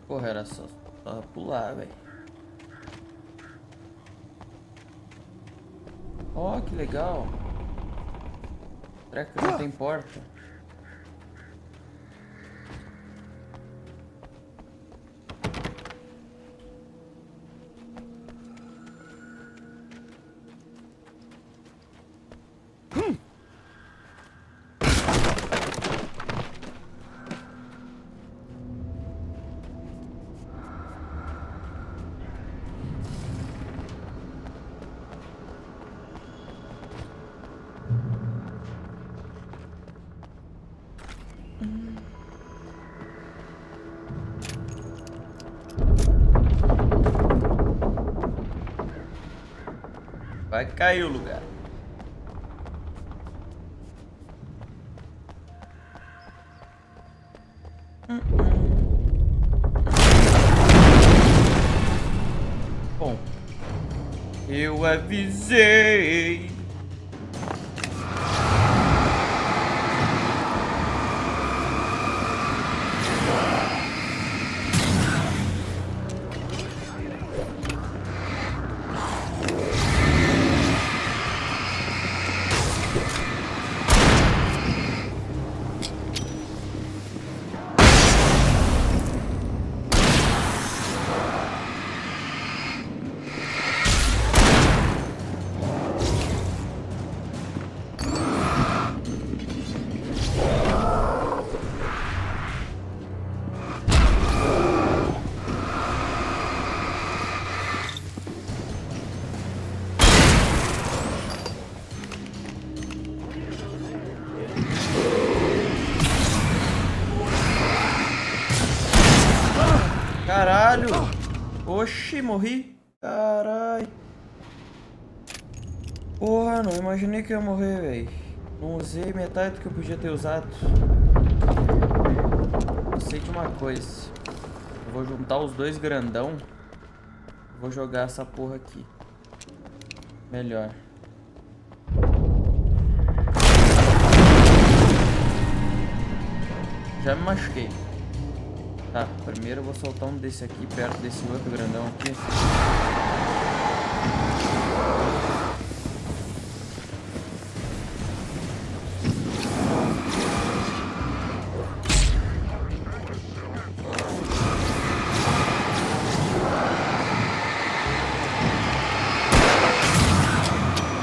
Porra, era só Só pular, velho. Ó, que legal. Será que não tem porta? Vai cair o lugar. Bom, eu avisei. Caralho! Oxi, morri. Caralho. Porra, não imaginei que eu ia morrer, velho. Não usei metade do que eu podia ter usado. Eu sei de uma coisa. Eu vou juntar os dois grandão. Vou jogar essa porra aqui. Melhor. Já me machuquei. Tá, primeiro eu vou soltar um desse aqui perto desse outro grandão aqui.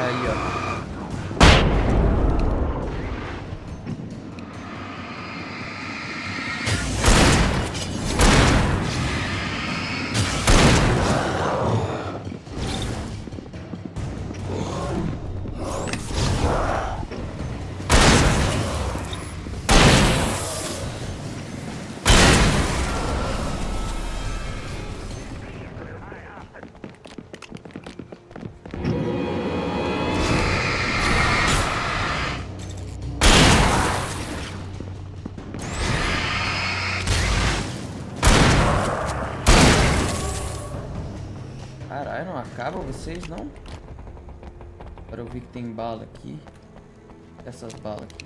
Aí, ó. Caralho, não acaba vocês, não? Agora eu vi que tem bala aqui. Essas balas aqui.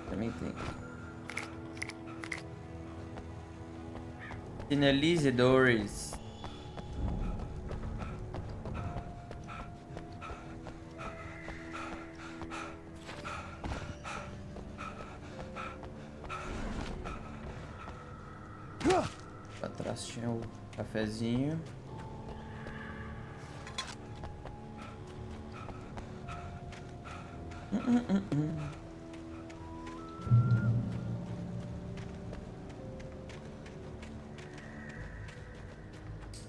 Também tem. Finalizadores. Atrás tinha o cafezinho.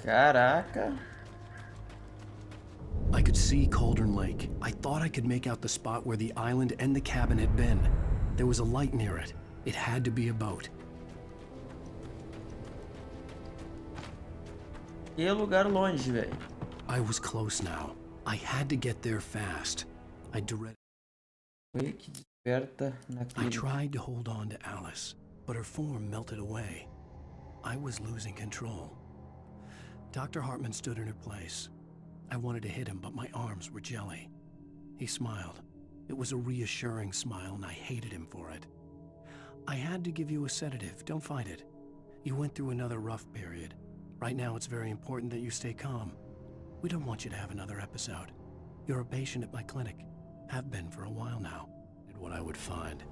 Caraca. I could see Cauldron Lake. I thought I could make out the spot where the island and the cabin had been. There was a light near it. It had to be a boat. Que lugar longe, velho. I was close now. I had to get there fast. I dreaded. Que desperta naquele. I tried to hold on to Alice, but her form melted away. I was losing control. Dr. Hartman stood in her place. I wanted to hit him, but my arms were jelly. He smiled. It was a reassuring smile, and I hated him for it. I had to give you a sedative. Don't fight it. You went through another rough period. Right now, it's very important that you stay calm. We don't want you to have another episode. You're a patient at my clinic. Have been for a while now. And what I would find.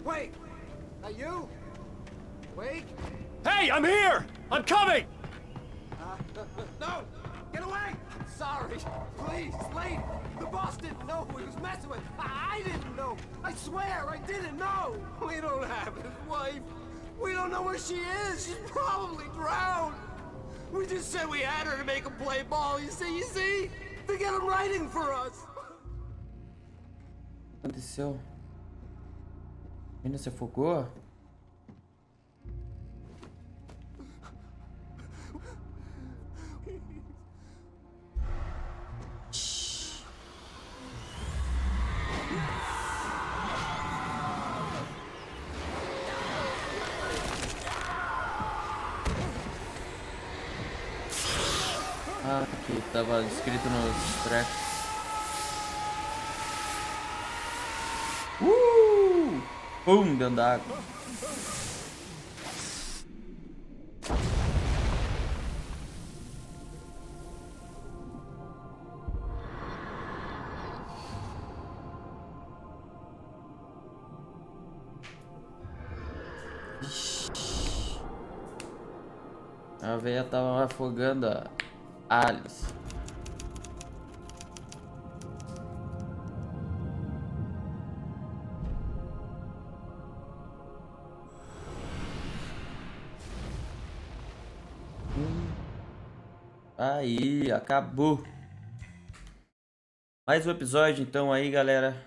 Wait! Are you? Wait! Hey, I'm here! I'm coming! No! Get away! Sorry. Please, Slade! The boss didn't know who he was messing with. I didn't know. I swear, I didn't know. We don't have his wife. We don't know where she is. She's probably drowned. We just said we had her to make him play ball. You see? To get him writing for us. O que aconteceu? Ainda se afogou? Ah, aqui tava escrito nos tracks. Pum, dentro d'água. A veia tava afogando a Alice. Aí, acabou. Mais um episódio então aí, galera.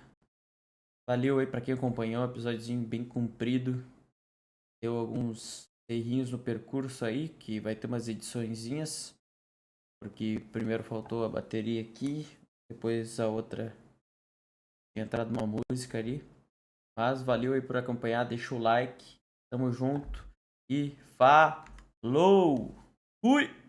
Valeu aí pra quem acompanhou, um episódiozinho bem comprido. Deu alguns errinhos no percurso aí, que vai ter umas ediçõezinhas. Porque primeiro faltou a bateria aqui, depois a outra tinha entrado uma música ali. Mas valeu aí por acompanhar, deixa o like. Tamo junto e falou! Fui!